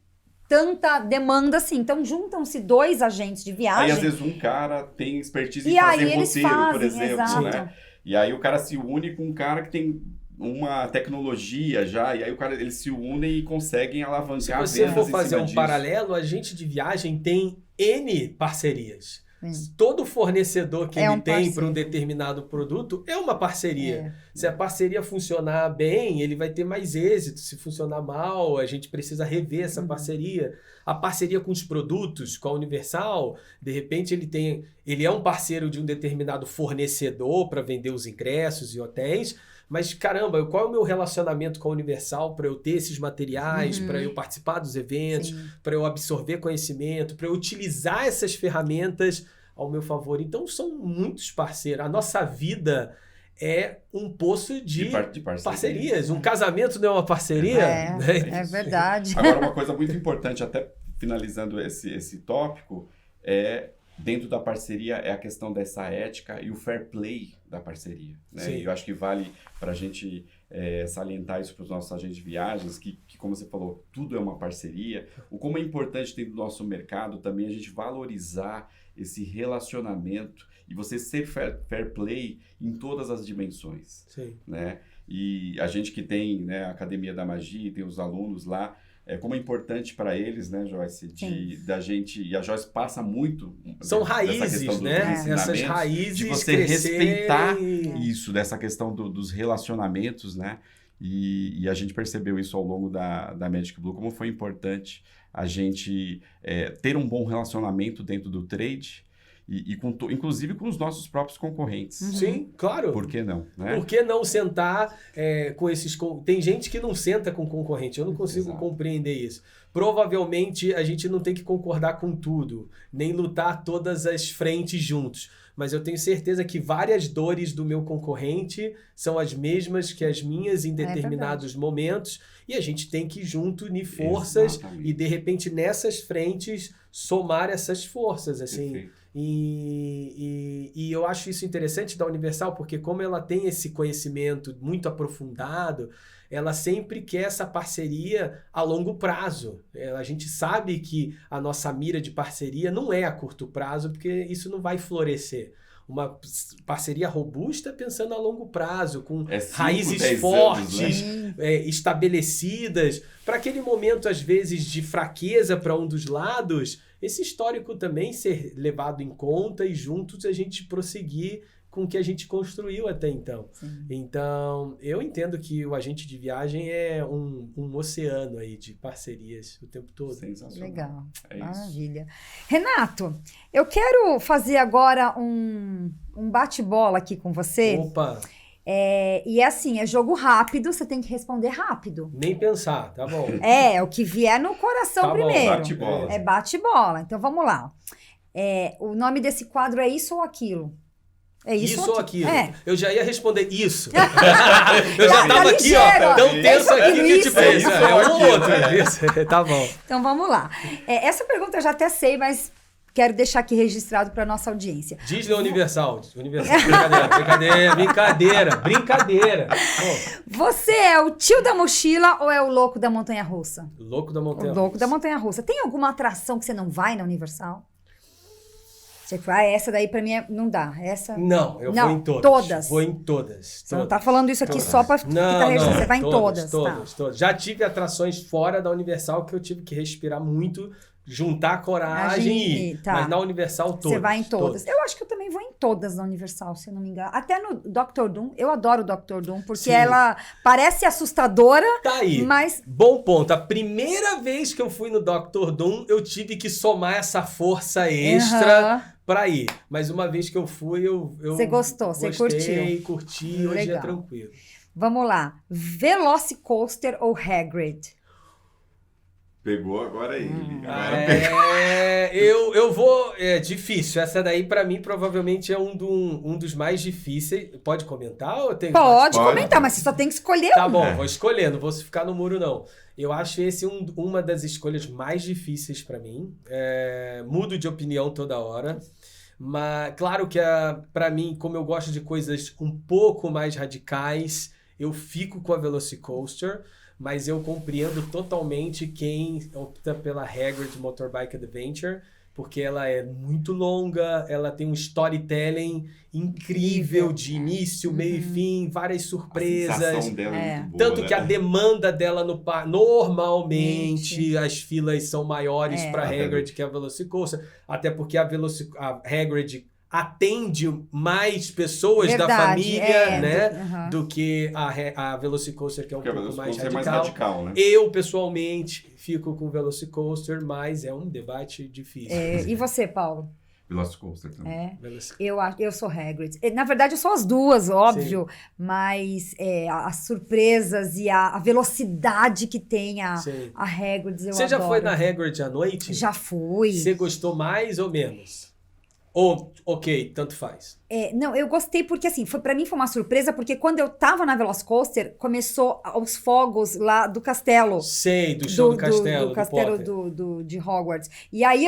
tanta demanda assim. Então, juntam-se 2 agentes de viagem. Aí, às vezes, um cara tem expertise em fazer roteiro, por exemplo, né? E aí o cara se une com um cara que tem uma tecnologia já, e aí eles se unem e conseguem alavancar. Se você for fazer um paralelo, a agente de viagem tem N parcerias. Todo fornecedor que ele tem para um determinado produto é uma parceria. Se a parceria funcionar bem, ele vai ter mais êxito. Se funcionar mal, a gente precisa rever essa parceria. A parceria com os produtos, com a Universal, de repente ele é um parceiro de um determinado fornecedor para vender os ingressos e hotéis, mas caramba, qual é o meu relacionamento com a Universal para eu ter esses materiais, para eu participar dos eventos, para eu absorver conhecimento, para eu utilizar essas ferramentas ao meu favor? Então são muitos parceiros. A nossa vida é um poço de parcerias. Um casamento não é uma parceria? É verdade. Agora, uma coisa muito importante, até finalizando esse tópico, dentro da parceria é a questão dessa ética e o fair play da parceria, né? Eu acho que vale para a gente salientar isso para os nossos agentes de viagens, que, como você falou, tudo é uma parceria. Como é importante dentro do nosso mercado também a gente valorizar esse relacionamento e você ser fair play em todas as dimensões, né? E a gente que tem, né, a Academia da Magia, tem os alunos lá, como é importante para eles, né, Joyce, da gente, e a Joyce passa muito... São raízes, né? Essas raízes de você respeitar isso, dessa questão dos relacionamentos, né? E a gente percebeu isso ao longo da Magic Blue, como foi importante a gente ter um bom relacionamento dentro do trade, inclusive com os nossos próprios concorrentes. Sim, claro. Por que não? Né? Por que não sentar com esses... Tem gente que não senta com concorrente, eu não consigo compreender isso. Provavelmente a gente não tem que concordar com tudo, nem lutar todas as frentes juntos. Mas eu tenho certeza que várias dores do meu concorrente são as mesmas que as minhas em determinados momentos, e a gente tem que junto unir forças e, de repente, nessas frentes, somar essas forças, assim. E eu acho isso interessante da Universal, porque como ela tem esse conhecimento muito aprofundado, ela sempre quer essa parceria a longo prazo. A gente sabe que a nossa mira de parceria não é a curto prazo, porque isso não vai florescer. uma parceria robusta pensando a longo prazo, com 5, raízes fortes, anos, né? estabelecidas. Para aquele momento, às vezes, de fraqueza para um dos lados, esse histórico também ser levado em conta e juntos a gente prosseguir com o que a gente construiu até então. Sim. Então, eu entendo que o agente de viagem é um oceano aí de parcerias o tempo todo. Sensacional. Legal, É isso. maravilha. Renato, eu quero fazer agora um bate-bola aqui com você. Opa, E é assim, é jogo rápido, você tem que responder rápido. nem pensar, tá bom. O que vier no coração Tá bom, primeiro. bate-bola. É bate-bola. Então vamos lá. O nome desse quadro é Isso ou Aquilo? É Isso ou aquilo? Eu já ia responder isso. Eu já tava aqui, ligeiro, ó, tão tenso aqui que isso, tipo, isso é ou um ou aquilo, outro. né? Isso, tá bom. Então vamos lá. Essa pergunta eu já até sei, mas quero deixar aqui registrado para nossa audiência. Disney ou Universal? Universal. Brincadeira. Pô, Você é o tio da mochila ou é o louco da montanha-russa? louco da O montanha. louco da montanha-russa. Tem alguma atração que você não vai na Universal? Você fala, essa daí pra mim não dá. Essa... Não, eu Não, vou em todas. todas. Vou em todas. Você não tá falando isso aqui só pra ficar registrado. Você vai em todas. Todas. Já tive atrações fora da Universal que eu tive que respirar muito, juntar coragem e ir. Tá. Mas na Universal, todas. Você vai em todas. Eu acho que eu também vou em todas na Universal, se eu não me engano. Até no Dr. Doom. Eu adoro o Dr. Doom, porque Sim. ela parece assustadora, Tá aí. mas... Bom ponto. A primeira vez que eu fui no Dr. Doom, eu tive que somar essa força extra Aham. pra ir. Mas uma vez que eu fui, eu Você gostou, você curti. Hoje Legal. é tranquilo. Vamos lá. Velocicoaster ou Hagrid? Pegou agora aí. Agora Eu vou... É difícil. Essa daí, pra mim, provavelmente é um dos mais difíceis. Pode comentar ou tem... Pode Pode. comentar, mas você só tem que escolher Tá um. bom, vou escolher. Não vou ficar no muro, não. Eu acho esse uma das escolhas mais difíceis pra mim. Mudo de opinião toda hora. Mas, claro que pra mim, como eu gosto de coisas um pouco mais radicais, eu fico com a Velocicoaster. Mas eu compreendo totalmente quem opta pela Hagrid Motorbike Adventure, porque ela é muito longa, ela tem um storytelling incrível de início, meio e fim, várias a surpresas. sensação dela é muito boa, Tanto né? que a demanda dela no parque, normalmente as filas são maiores para Hagrid que a Velocicoaster, até porque a Hagrid atende mais pessoas da família, né? Do que a Velocicoaster, que é um pouco mais radical. É mais radical, né? Eu, pessoalmente, fico com o Velocicoaster, mas é um debate difícil. E você, Paulo? Velocicoaster também. Eu sou Hagrid. Na verdade, eu sou as duas, óbvio. Sim. Mas as surpresas e a velocidade que tem a Hagrid, eu adoro. Você já foi na Hagrid à noite? Já fui. Você gostou mais ou menos? Ou, ok, tanto faz. Não, eu gostei porque, assim, pra mim foi uma surpresa, porque quando eu tava na Velocicoaster, começou os fogos lá do castelo. Sei, do show do castelo. Do castelo de Hogwarts. E aí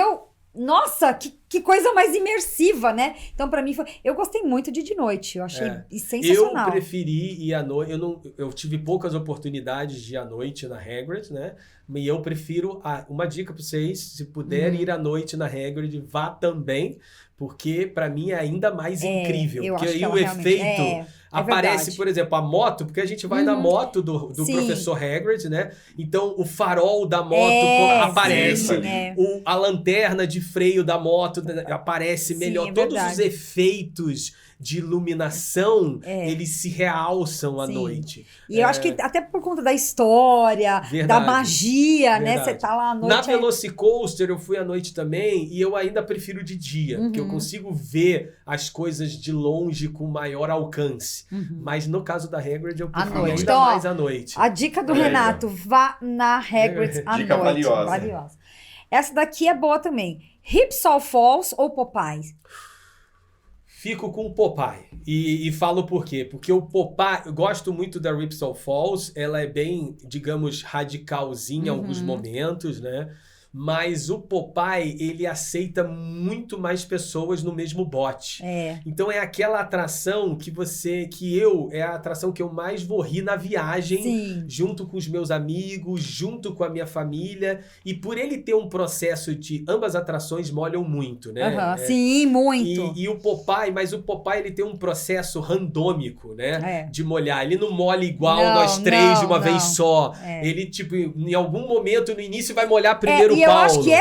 nossa, que coisa mais imersiva, né? Então, pra mim, eu gostei muito de noite. Eu achei sensacional. Eu preferi ir à noite. Eu tive poucas oportunidades de ir à noite na Hagrid, né? E eu prefiro... uma dica pra vocês, se puder ir à noite na Hagrid, vá também, porque pra mim é ainda mais incrível. Porque aí o efeito... aparece, por exemplo, a moto, porque a gente vai na moto do professor Hagrid, né? Então, o farol da moto aparece, a lanterna de freio da moto aparece melhor. Todos os efeitos de iluminação, eles se realçam à noite. E eu acho que até por conta da história, da magia, né? Você tá lá à noite... Na Velocicoaster eu fui à noite também e eu ainda prefiro de dia, porque eu consigo ver as coisas de longe com maior alcance. Mas no caso da Hagrid eu prefiro ainda então, mais à noite. A dica do Renato, vá na Hagrid à dica noite. valiosa. Essa daqui é boa também. Ripsaw Falls ou Popeye? Fico com o Popeye. E falo por quê? Porque o Popeye... Eu gosto muito da Ripsaw Falls. Ela é bem, digamos, radicalzinha em alguns momentos, né? mas o Popeye, ele aceita muito mais pessoas no mesmo bote. Então é aquela atração é a atração que eu mais vou rir na viagem, Sim. junto com os meus amigos, junto com a minha família, e por ele ter um processo de ambas atrações molham muito, né? Sim, muito. E o Popeye, mas o Popeye ele tem um processo randômico, né? De molhar. Ele não molha igual nós três de uma vez só. Ele, tipo, em algum momento no início vai molhar primeiro o Paulo. E eu acho que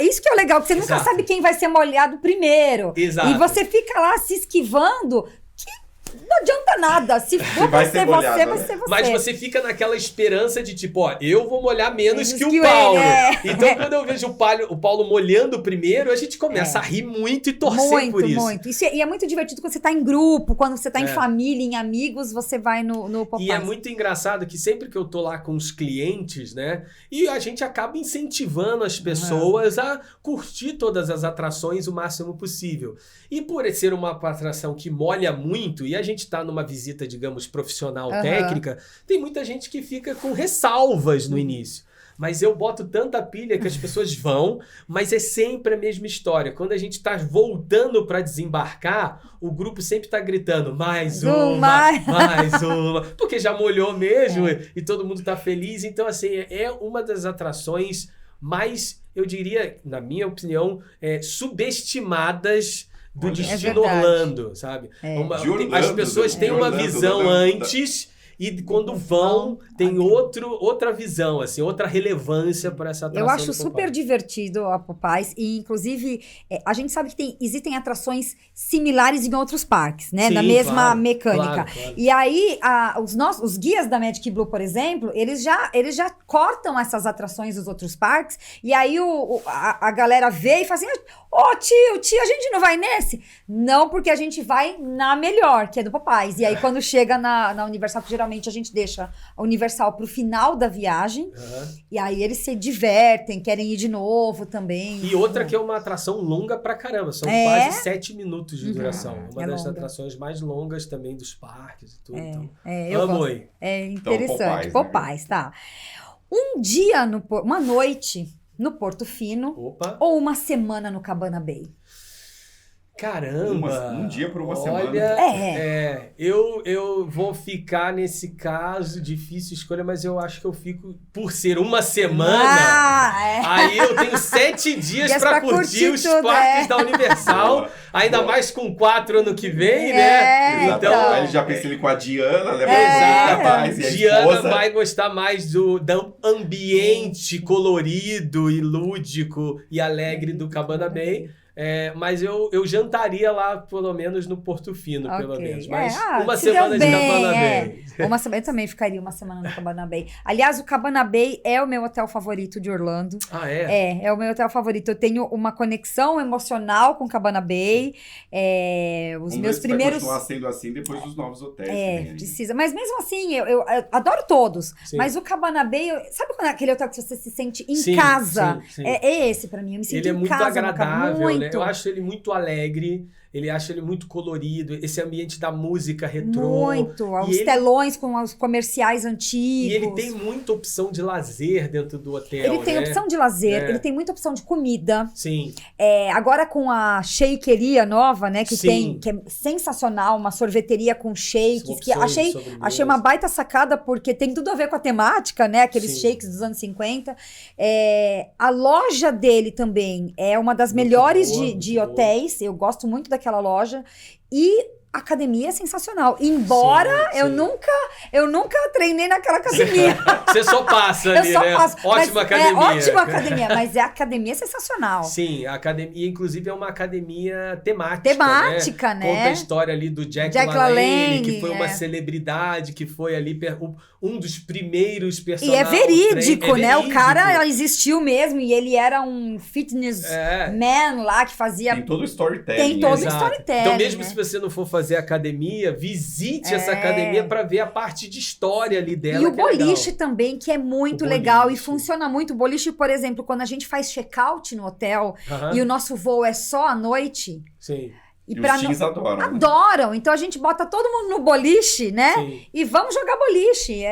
isso que é o legal, que você nunca sabe quem vai ser molhado primeiro. Exato. E você fica lá se esquivando, não adianta nada. Se for vai ser molhado, vai ser você. Mas você fica naquela esperança de tipo, ó, eu vou molhar menos que o Paulo. Então, quando eu vejo o Paulo molhando primeiro, a gente começa a rir muito e torcer por isso. Muito. E é muito divertido quando você tá em grupo, quando você tá em família, em amigos, você vai no Popeye. E é muito engraçado que sempre que eu tô lá com os clientes, né, e a gente acaba incentivando as pessoas a curtir todas as atrações o máximo possível. E por ser uma atração que molha muito, e a gente tá numa visita, digamos, profissional, técnica, tem muita gente que fica com ressalvas no início. Mas eu boto tanta pilha que as pessoas vão, mas é sempre a mesma história. Quando a gente tá voltando para desembarcar, o grupo sempre tá gritando, mais uma, porque já molhou mesmo e todo mundo tá feliz. Então, assim, é uma das atrações mais, eu diria, na minha opinião, subestimadas do destino Orlando, sabe? As pessoas têm uma visão antes e quando vão, tem outra visão, assim, outra relevância para essa atração. Eu acho super divertido a Popeyes e, inclusive, a gente sabe que existem atrações similares em outros parques, né? Sim, na mesma mecânica. Claro. E aí, os guias da Magic Blue, por exemplo, eles já cortam essas atrações dos outros parques e aí a galera vê e fala assim, tio, a gente não vai nesse? Não, porque a gente vai na melhor, que é do Popeyes. E aí, quando chega na Universal, geralmente a gente deixa a Universal pro final da viagem. E aí eles se divertem, querem ir de novo também. E outra que é uma atração longa pra caramba. São quase 7 minutos de duração. Uma das atrações mais longas também dos parques e tudo. Eu amo aí. É interessante. Então, Popeyes, tá. Uma noite no Porto Fino. Ou uma semana no Cabana Bay? Caramba! Um dia por uma semana. Eu vou ficar nesse caso, difícil escolha, mas eu acho que eu fico, por ser uma semana, aí eu tenho 7 dias pra curtir os parques da Universal, ainda mais com 4 ano que vem, né? Então, aí ele já pensa ele com a Diana, Diana vai gostar mais do ambiente colorido e lúdico e alegre do Cabana Bay. Mas eu jantaria lá, pelo menos, no Porto Fino, pelo menos. Mas uma semana de Cabana Bay. Uma semana, eu também ficaria uma semana no Cabana Bay. Aliás, o Cabana Bay é o meu hotel favorito de Orlando. Ah, é? É o meu hotel favorito. Eu tenho uma conexão emocional com o Cabana Bay. Os meus primeiros... Vai continuar sendo assim depois dos novos hotéis. Precisa. Mas mesmo assim, eu adoro todos. Sim. Mas o Cabana Bay... Sabe quando é aquele hotel que você se sente em casa? Sim. É esse pra mim. Eu me sinto em casa. Ele é muito agradável, né? Eu acho ele muito alegre, acho ele muito colorido, esse ambiente da música retrô. Muito, os telões com os comerciais antigos. E ele tem muita opção de lazer dentro do hotel, Ele tem opção de lazer, ele tem muita opção de comida. Sim. Agora com a shakeria nova, né, que é sensacional, uma sorveteria com shakes, que achei uma baita sacada, porque tem tudo a ver com a temática, né, aqueles shakes dos anos 50. A loja dele também é uma das melhores de hotéis, eu gosto muito daquela loja, e a academia é sensacional. Embora eu nunca treinei naquela academia. Você só passa ali, né? Ótima academia. Ótima academia, mas a academia é sensacional. Sim, a academia, inclusive, é uma academia temática. Temática, né? Conta a história ali do Jack LaLanne, que foi uma celebridade, que foi ali um dos primeiros personagens. E é verídico, né? O cara existiu mesmo e ele era um fitness man lá que fazia... Tem todo o storytelling. Tem todo o storytelling. Então, mesmo se você não for fazer academia, visite essa academia para ver a parte de história ali dela. E o boliche também, que é muito legal e funciona muito. O boliche, por exemplo, quando a gente faz check-out no hotel e o nosso voo é só à noite... Sim. E os teens adoram. Adoram. Então a gente bota todo mundo no boliche, né? Sim. E vamos jogar boliche.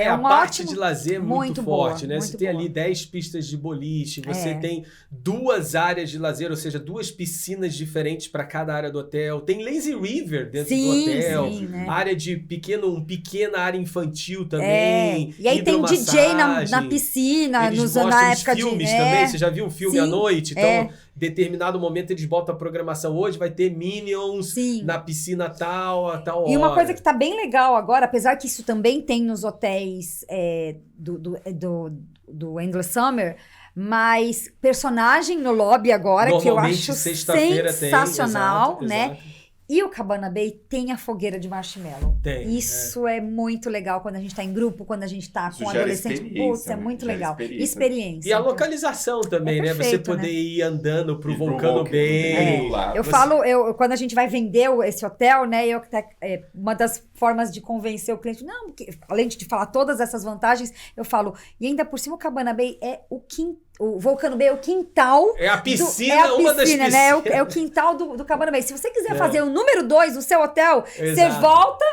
a parte de lazer é muito forte, boa, né? Você tem ali 10 pistas de boliche, você tem 2 áreas de lazer, ou seja, 2 piscinas diferentes para cada área do hotel. Tem lazy river dentro do hotel, né? área de pequena área infantil também. E aí tem DJ na piscina, eles na época filmes também. Você já viu o filme à noite? Então, determinado momento eles botam a programação. Hoje vai ter Minions na piscina tal, a tal hora. E uma coisa que tá bem legal agora, apesar que isso também tem nos hotéis do Endless Summer, mas personagem no lobby agora, que eu acho sensacional, né? Exato. E o Cabana Bay tem a fogueira de marshmallow. Isso é muito legal quando a gente tá em grupo, quando a gente tá com adolescente. Putz, é muito legal. Experiência. E a localização também, né? Você poder ir andando pro Vulcano Bay. Quando a gente vai vender esse hotel, né? Uma das formas de convencer o cliente, além de falar todas essas vantagens, eu falo, e ainda por cima o Cabana Bay é o Vulcano Bay é o quintal. É a piscina, uma das piscinas. Né? É o quintal do Cabana Bay. Se você quiser fazer o número 2 no seu hotel, você volta,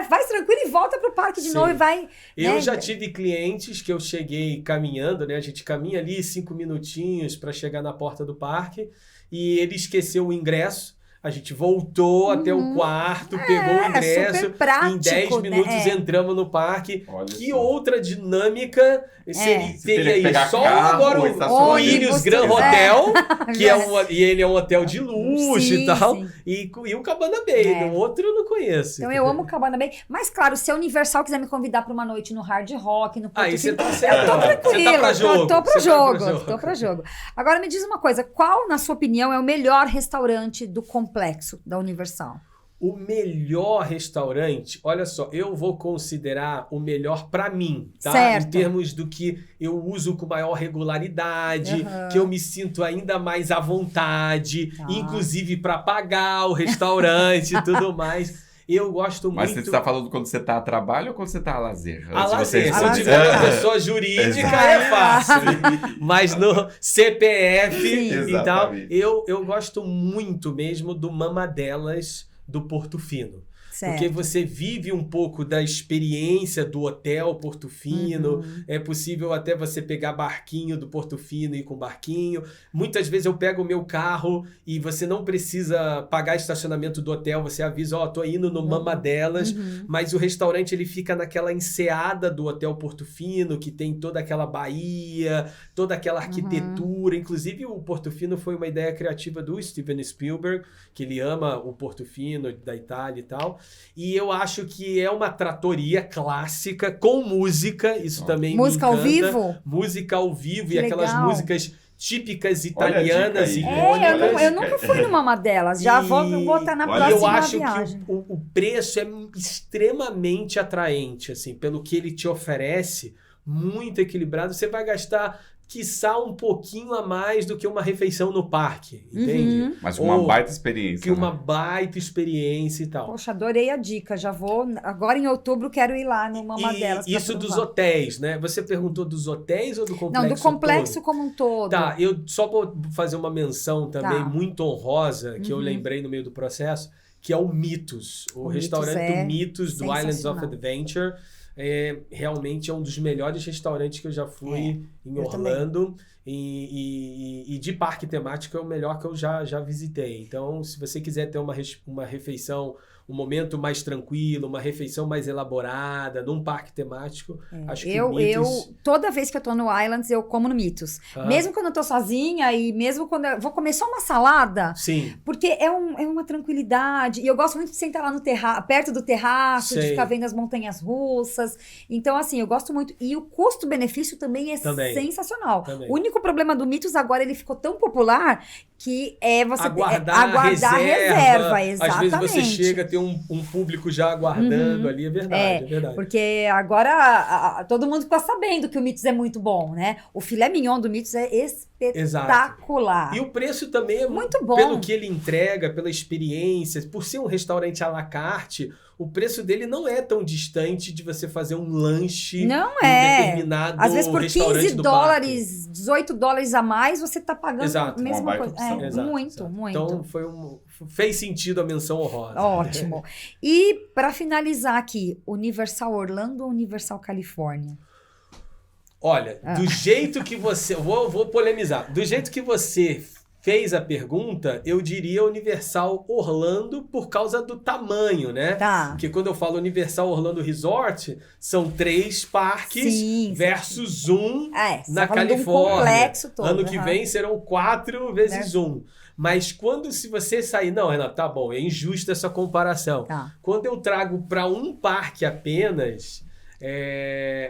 vai tranquilo e volta pro parque de novo e vai... Eu já tive clientes que eu cheguei caminhando, né? A gente caminha ali 5 minutinhos para chegar na porta do parque e ele esqueceu o ingresso. A gente voltou até o quarto, pegou o ingresso, prático, em 10 minutos entramos no parque. Que outra dinâmica teria aí? Só agora o Ilhos Grand Hotel, e ele é um hotel de luxo e tal, e o Cabana Bay. O outro eu não conheço. Então eu amo o Cabana Bay, mas claro, se a Universal quiser me convidar para uma noite no Hard Rock, no Porto você tá certo. Eu tô tranquila, tô pra jogo. Agora me diz uma coisa, qual, na sua opinião, é o melhor restaurante do complexo da Universal? O melhor restaurante, olha só, eu vou considerar o melhor para mim, tá? Certo. Em termos do que eu uso com maior regularidade, que eu me sinto ainda mais à vontade, inclusive para pagar o restaurante e tudo mais. Eu gosto muito... Mas você está falando quando você está a trabalho ou quando você está a lazer? A lazer. Se eu tiver uma pessoa jurídica, é fácil. Mas no CPF e tal, eu gosto muito mesmo do Mamadelas do Porto Fino. Certo. Porque você vive um pouco da experiência do hotel Porto Fino. É possível até você pegar barquinho do Porto Fino e ir com barquinho. Muitas vezes eu pego o meu carro e você não precisa pagar estacionamento do hotel. Você avisa, tô indo no Mamadelas. Mas o restaurante ele fica naquela enseada do hotel Porto Fino, que tem toda aquela baía, toda aquela arquitetura. Inclusive o Porto Fino foi uma ideia criativa do Steven Spielberg, que ele ama o Porto Fino da Itália e tal. E eu acho que é uma trattoria clássica com música, isso também música me encanta. Ao vivo? Música ao vivo que e aquelas legal. Músicas típicas italianas. Eu nunca fui numa delas, já vou botar na próxima viagem. Eu acho que o preço é extremamente atraente, assim, pelo que ele te oferece, muito equilibrado. Você vai gastar... quiçá um pouquinho a mais do que uma refeição no parque, entende? Mas uma baita experiência. Que uma baita experiência e tal. Poxa, adorei a dica, já vou... Agora em outubro quero ir lá numa delas. Isso dos hotéis, né? Você perguntou dos hotéis ou do complexo? Não, do complexo todo? Como um todo. Tá, eu só vou fazer uma menção também muito honrosa, que eu lembrei no meio do processo, que é o Mitos. O restaurante do Mitos, do Islands of Adventure. Realmente é um dos melhores restaurantes que eu já fui em Orlando e de parque temático é o melhor que eu já visitei. Então, se você quiser ter uma refeição, um momento mais tranquilo, uma refeição mais elaborada, num parque temático, acho que o Mitos... toda vez que eu tô no Islands, eu como no Mitos. Mesmo quando eu tô sozinha e mesmo quando eu vou comer só uma salada. Sim. Porque é uma tranquilidade. E eu gosto muito de sentar lá no perto do terraço, de ficar vendo as montanhas russas. Então, assim, eu gosto muito. E o custo-benefício também é sensacional. O único problema do Mitos agora, ele ficou tão popular que você aguardar reserva. Exatamente. Às vezes você chega, tem um público já aguardando ali, é verdade. Porque agora todo mundo está sabendo que o Mitos é muito bom, né? O filé mignon do Mitos é espetacular. E o preço também é muito bom. Pelo que ele entrega, pela experiência, por ser um restaurante à la carte, o preço dele não é tão distante de você fazer um lanche não em determinado às vezes por restaurante $15, $18 a mais, você tá pagando a mesma coisa. menção. Exato. Muito. Então fez sentido a menção honrosa. Ótimo. E para finalizar aqui, Universal Orlando ou Universal Califórnia? Olha, do jeito que você... Vou polemizar. Do jeito que você fez a pergunta, eu diria Universal Orlando por causa do tamanho, né? Tá. Porque quando eu falo Universal Orlando Resort, são 3 parques versus um na Califórnia. Um complexo todo. Ano que vem serão 4 vezes 1. Mas se você sair... Não, Renato, tá bom, é injusta essa comparação. Tá. Quando eu trago para um parque apenas...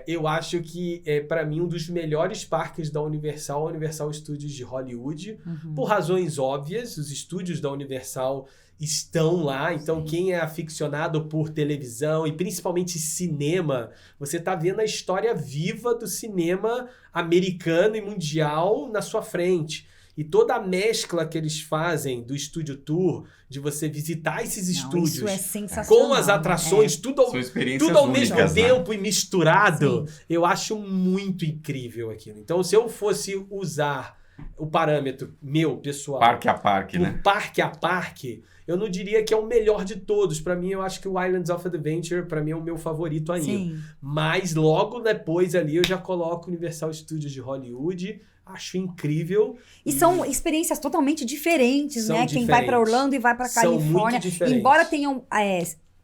eu acho que para mim um dos melhores parques da Universal, o Universal Studios de Hollywood, por razões óbvias. Os estúdios da Universal estão lá, então quem é aficionado por televisão e principalmente cinema, você tá vendo a história viva do cinema americano e mundial na sua frente. E toda a mescla que eles fazem do Studio Tour, de você visitar esses estúdios isso é sensacional, com as atrações, tudo ao mesmo tempo e misturado, eu acho muito incrível aquilo. Então, se eu fosse usar o parâmetro meu, pessoal... Parque a parque, né? Parque a parque, eu não diria que é o melhor de todos. Para mim, eu acho que o Islands of Adventure, para mim, é o meu favorito ainda. Sim. Mas logo depois ali, eu já coloco o Universal Studios de Hollywood... Acho incrível. E são experiências totalmente diferentes, né? Quem vai para Orlando e vai para Califórnia. São muito diferentes. Embora tenham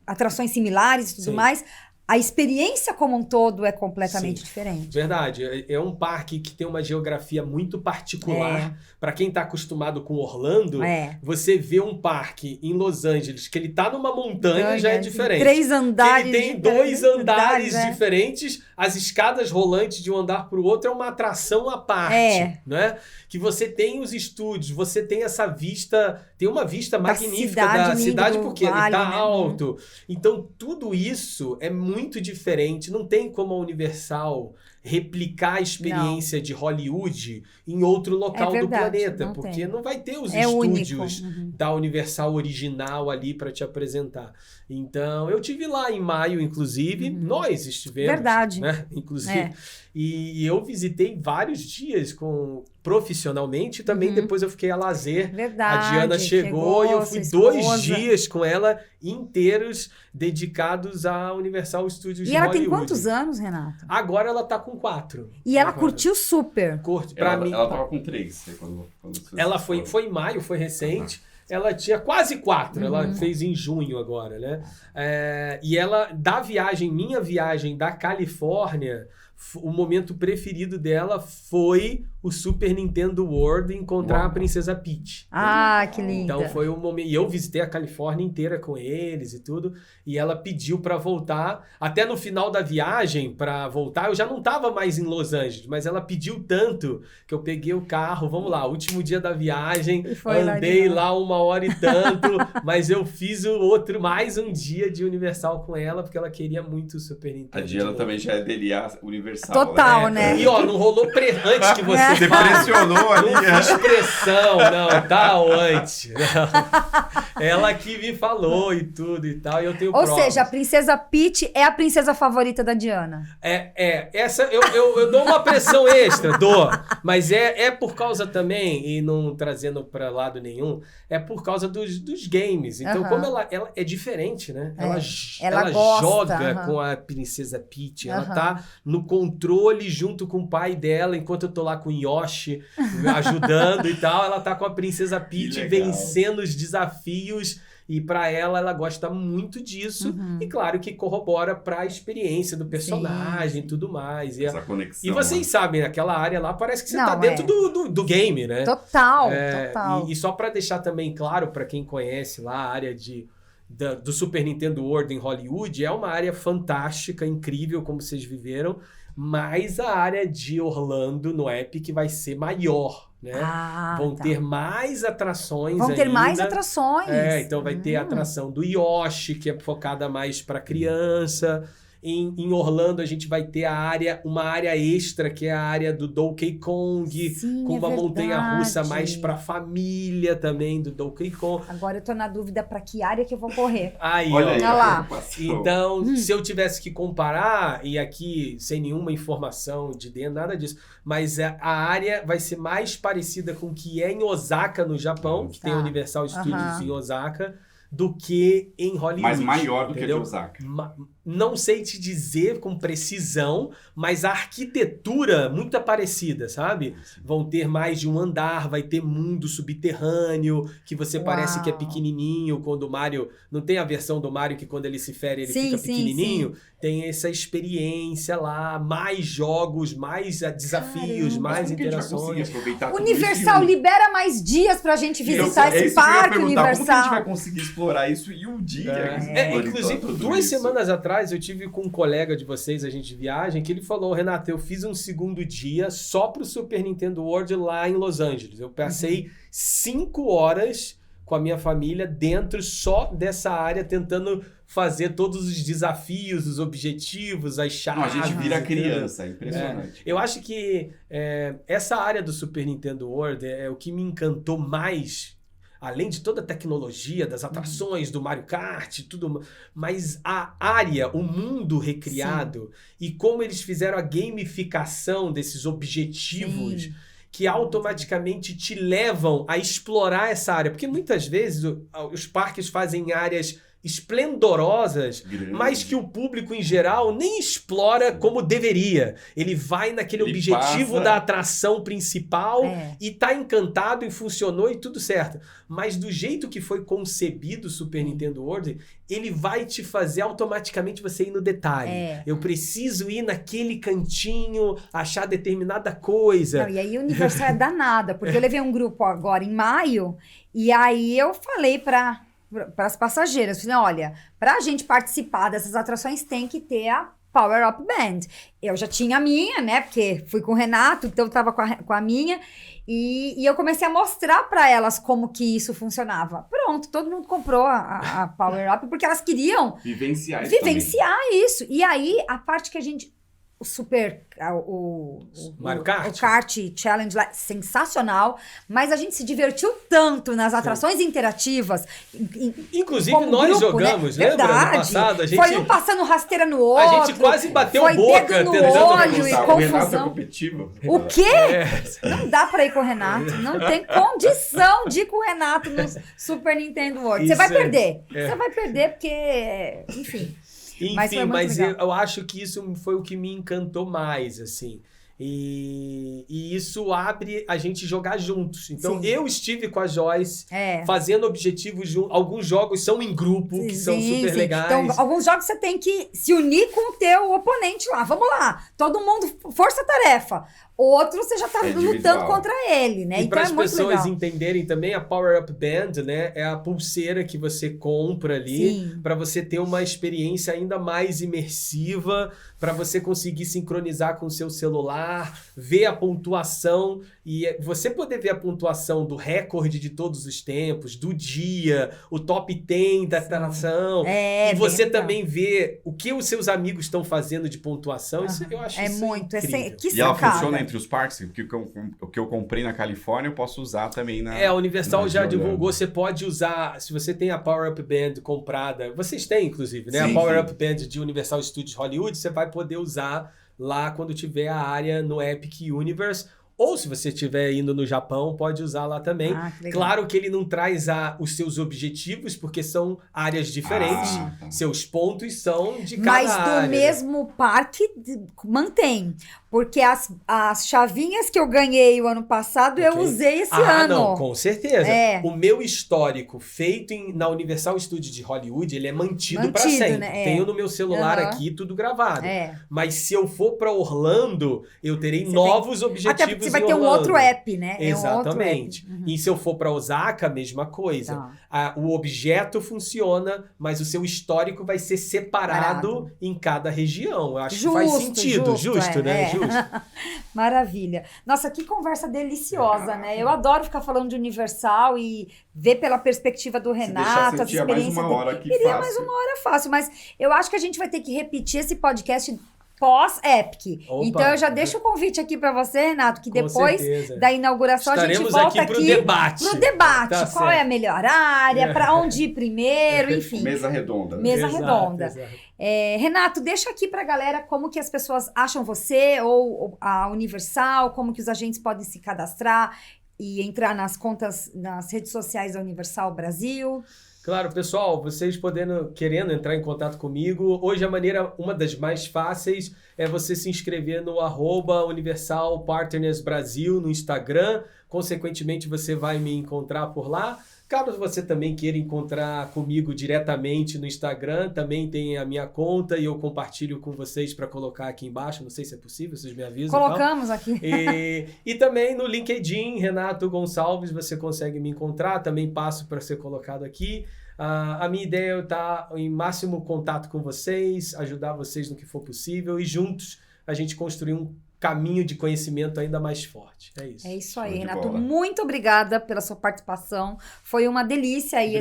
atrações similares e tudo mais, a experiência como um todo é completamente diferente. Verdade. É um parque que tem uma geografia muito particular. Para quem está acostumado com Orlando, você vê um parque em Los Angeles que ele tá numa montanha já é diferente. 3 andares. Ele tem 2 andares diferentes. As escadas rolantes de um andar para o outro é uma atração à parte. Né? Que você tem os estúdios, você tem essa vista, tem uma vista magnífica da cidade porque ele tá alto. Então, tudo isso é muito diferente. Não tem como a Universal replicar a experiência de Hollywood em outro local do planeta, porque não vai ter os estúdios da Universal original ali para te apresentar. Então, eu tive lá em maio, inclusive, nós estivemos. Verdade. Né? Inclusive. E eu visitei vários dias profissionalmente, também depois eu fiquei a lazer. Verdade. A Diana chegou e eu fui 2 dias com ela inteiros dedicados à Universal Studios de Hollywood. E ela tem quantos anos, Renato? Agora ela tá com 4. E ela curtiu super. Ela tava com 3. Ela foi em maio, foi recente. Ela tinha quase 4, ela fez em junho agora, né? E ela, minha viagem da Califórnia, o momento preferido dela foi o Super Nintendo World encontrar a Princesa Peach. Ah, que linda. Então foi um momento... E eu visitei a Califórnia inteira com eles e tudo. E ela pediu para voltar. Até no final da viagem, para voltar, eu já não estava mais em Los Angeles, mas ela pediu tanto que eu peguei o carro, vamos lá, último dia da viagem, andei lá 1 hora e tanto, mas eu fiz mais um dia de Universal com ela, porque ela queria muito o Super Nintendo. A Diana também já é dele Universal. Total, né? E ó, não rolou antes que você... Você pressionou ali. Não fiz pressão, não, tá antes. Não. Ela que me falou e tudo e tal, e eu tenho Ou provas. seja, a Princesa Peach é a princesa favorita da Diana. Essa eu dou uma pressão extra, mas é por causa também, e não trazendo pra lado nenhum, é por causa dos games. Então, como ela é diferente, né? Ela joga com a Princesa Peach, ela tá no controle junto com o pai dela, enquanto eu tô lá com o Yoshi ajudando e tal, ela tá com a Princesa Peach vencendo os desafios. E para ela gosta muito disso. E claro que corrobora para a experiência do personagem e tudo mais. Essa conexão. E vocês sabem, aquela área lá parece que você tá dentro do game, né? Total. E só para deixar também claro para quem conhece lá a área do Super Nintendo World em Hollywood, é uma área fantástica, incrível como vocês viveram, mas a área de Orlando no Epic vai ser maior. Né? Vão ter mais atrações ainda. Vão ter mais atrações. Então vai ter a atração do Yoshi, que é focada mais para criança. Em Orlando a gente vai ter uma área extra, que é a área do Donkey Kong, Sim, com uma montanha-russa mais verdade. pra família também do Donkey Kong. Agora eu tô na dúvida pra que área que eu vou correr. Aí, Olha ó. aí, Olha lá. Então, se eu tivesse que comparar, e aqui sem nenhuma informação de dentro, nada disso, mas a área vai ser mais parecida com o que é em Osaka, no Japão, que tem a Universal Studios em Osaka, do que em Hollywood. Mas maior do entendeu? que a de Osaka. Não sei te dizer com precisão, mas a arquitetura muito parecida, sabe? Vão ter mais de um andar, vai ter mundo subterrâneo, que você parece que é pequenininho, quando o Mario... Não tem a versão do Mario que quando ele se fere ele fica pequenininho? Sim. Tem essa experiência lá, mais jogos, mais desafios, mais interações. Universal libera mais dias pra gente visitar esse parque Universal. Como que a gente vai conseguir explorar isso em um dia? Inclusive, 2 semanas atrás, eu tive com um colega de vocês, a gente viagem, que ele falou, Renato, eu fiz um segundo dia só pro Super Nintendo World lá em Los Angeles. Eu passei 5 horas com a minha família dentro só dessa área, tentando fazer todos os desafios, os objetivos, as chaves. A gente vira criança, é impressionante. Eu acho que essa área do Super Nintendo World é o que me encantou mais, além de toda a tecnologia, das atrações, do Mario Kart, tudo, mas a área, o mundo recriado e como eles fizeram a gamificação desses objetivos que automaticamente te levam a explorar essa área. Porque muitas vezes os parques fazem áreas esplendorosas, mas que o público em geral nem explora como deveria. Ele vai naquele objetivo da atração principal e tá encantado e funcionou e tudo certo. Mas do jeito que foi concebido o Super Nintendo World, ele vai te fazer automaticamente você ir no detalhe. Eu preciso ir naquele cantinho, achar determinada coisa. Não, e aí o Universal é danada, porque eu levei um grupo agora em maio, e aí eu falei para as passageiras, falei, olha, para a gente participar dessas atrações tem que ter a Power Up Band. Eu já tinha a minha, né, porque fui com o Renato, então eu tava com a minha, e eu comecei a mostrar para elas como que isso funcionava. Pronto, todo mundo comprou a Power Up, porque elas queriam vivenciar isso. E aí, a parte que a gente... O Mario Kart. O Kart Challenge lá, sensacional, mas a gente se divertiu tanto nas atrações interativas. Inclusive, nós grupo, jogamos, né? Lembra? No passado, a gente... Foi um passando rasteira no outro. A gente quase bateu foi boca dedo no olho e confusão. O quê? Não dá pra ir com o Renato. Não tem condição de ir com o Renato no Super Nintendo World. Você vai perder. Você vai perder porque... Enfim... Enfim, mas eu acho que isso foi o que me encantou mais, assim. E isso abre a gente jogar juntos. Então, eu estive com a Joyce fazendo objetivos juntos. Alguns jogos são em grupo, que são super legais. Então, alguns jogos você tem que se unir com o teu oponente lá. Vamos lá, todo mundo, força-tarefa. Outro você já tá lutando contra ele, né? E então para as pessoas entenderem também, a Power Up Band, né, é a pulseira que você compra ali para você ter uma experiência ainda mais imersiva, para você conseguir sincronizar com o seu celular, ver a pontuação e você poder ver a pontuação do recorde de todos os tempos, do dia, o top 10 da atração, e você também ver o que os seus amigos estão fazendo de pontuação. Isso eu acho muito incrível. Que e ela funciona entre os parques? O que eu comprei na Califórnia eu posso usar também na... A Universal já divulgou, você pode usar, se você tem a Power Up Band comprada, vocês têm inclusive, né? A Power Up Band de Universal Studios Hollywood, você vai poder usar lá quando tiver a área no Epic Universe. Ou se você estiver indo no Japão, pode usar lá também. Claro que ele não traz os seus objetivos, porque são áreas diferentes. Seus pontos são de cada área. Mas do mesmo parque mantém. Porque as chavinhas que eu ganhei o ano passado, eu usei esse ano. Não, com certeza. O meu histórico feito na Universal Studios de Hollywood, ele é mantido para sempre. Né? Tenho no meu celular aqui tudo gravado. Mas se eu for para Orlando, eu terei novos objetivos vai ter um outro app, né? Exatamente. É um outro app. E se eu for para Osaka, mesma coisa. Tá. O objeto funciona, mas o seu histórico vai ser separado em cada região. Eu acho que faz sentido. Justo, né? Justo. Maravilha. Nossa, que conversa deliciosa, né? Eu adoro ficar falando de Universal e ver pela perspectiva do Renato, as experiências mais uma hora aqui Queria fácil. mais uma hora fácil, mas eu acho que a gente vai ter que repetir esse podcast pós-Epic. Então eu já deixo o convite aqui para você, Renato, que depois da inauguração a gente volta aqui pro debate. Tá qual é a melhor área, para onde ir primeiro, enfim. Mesa redonda. Mesa redonda. Renato, deixa aqui pra galera como que as pessoas acham você ou a Universal, como que os agentes podem se cadastrar e entrar nas contas, nas redes sociais da Universal Brasil. Claro, pessoal, vocês querendo entrar em contato comigo, hoje uma das mais fáceis é você se inscrever no @Universal Partners Brasil no Instagram. Consequentemente, você vai me encontrar por lá. Caso você também queira encontrar comigo diretamente no Instagram, também tem a minha conta e eu compartilho com vocês para colocar aqui embaixo. Não sei se é possível, vocês me avisam. Colocamos aqui. E também no LinkedIn, Renato Gonçalves, você consegue me encontrar. Também passo para ser colocado aqui. A minha ideia é estar em máximo contato com vocês, ajudar vocês no que for possível e juntos a gente construir um caminho de conhecimento ainda mais forte. É isso. É isso aí, Renato. Muito obrigada pela sua participação. Foi uma delícia aí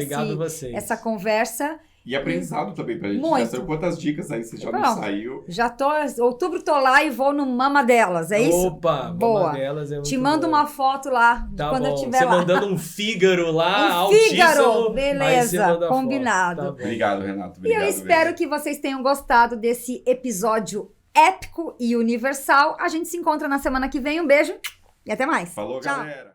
essa conversa. E aprendizado também pra gente. Muito. Já saiu quantas dicas aí? Você já não saiu? Já outubro tô lá e vou no Mama Delas, é isso? Opa, boa. Mama Delas é muito Te mando uma foto lá de quando eu estiver lá. Você mandando um Fígaro lá, altíssimo. Fígaro, beleza, combinado. Tá, obrigado, Renato. Obrigado, e eu espero que vocês tenham gostado desse episódio épico e universal. A gente se encontra na semana que vem. Um beijo e até mais. Falou, tchau. Galera.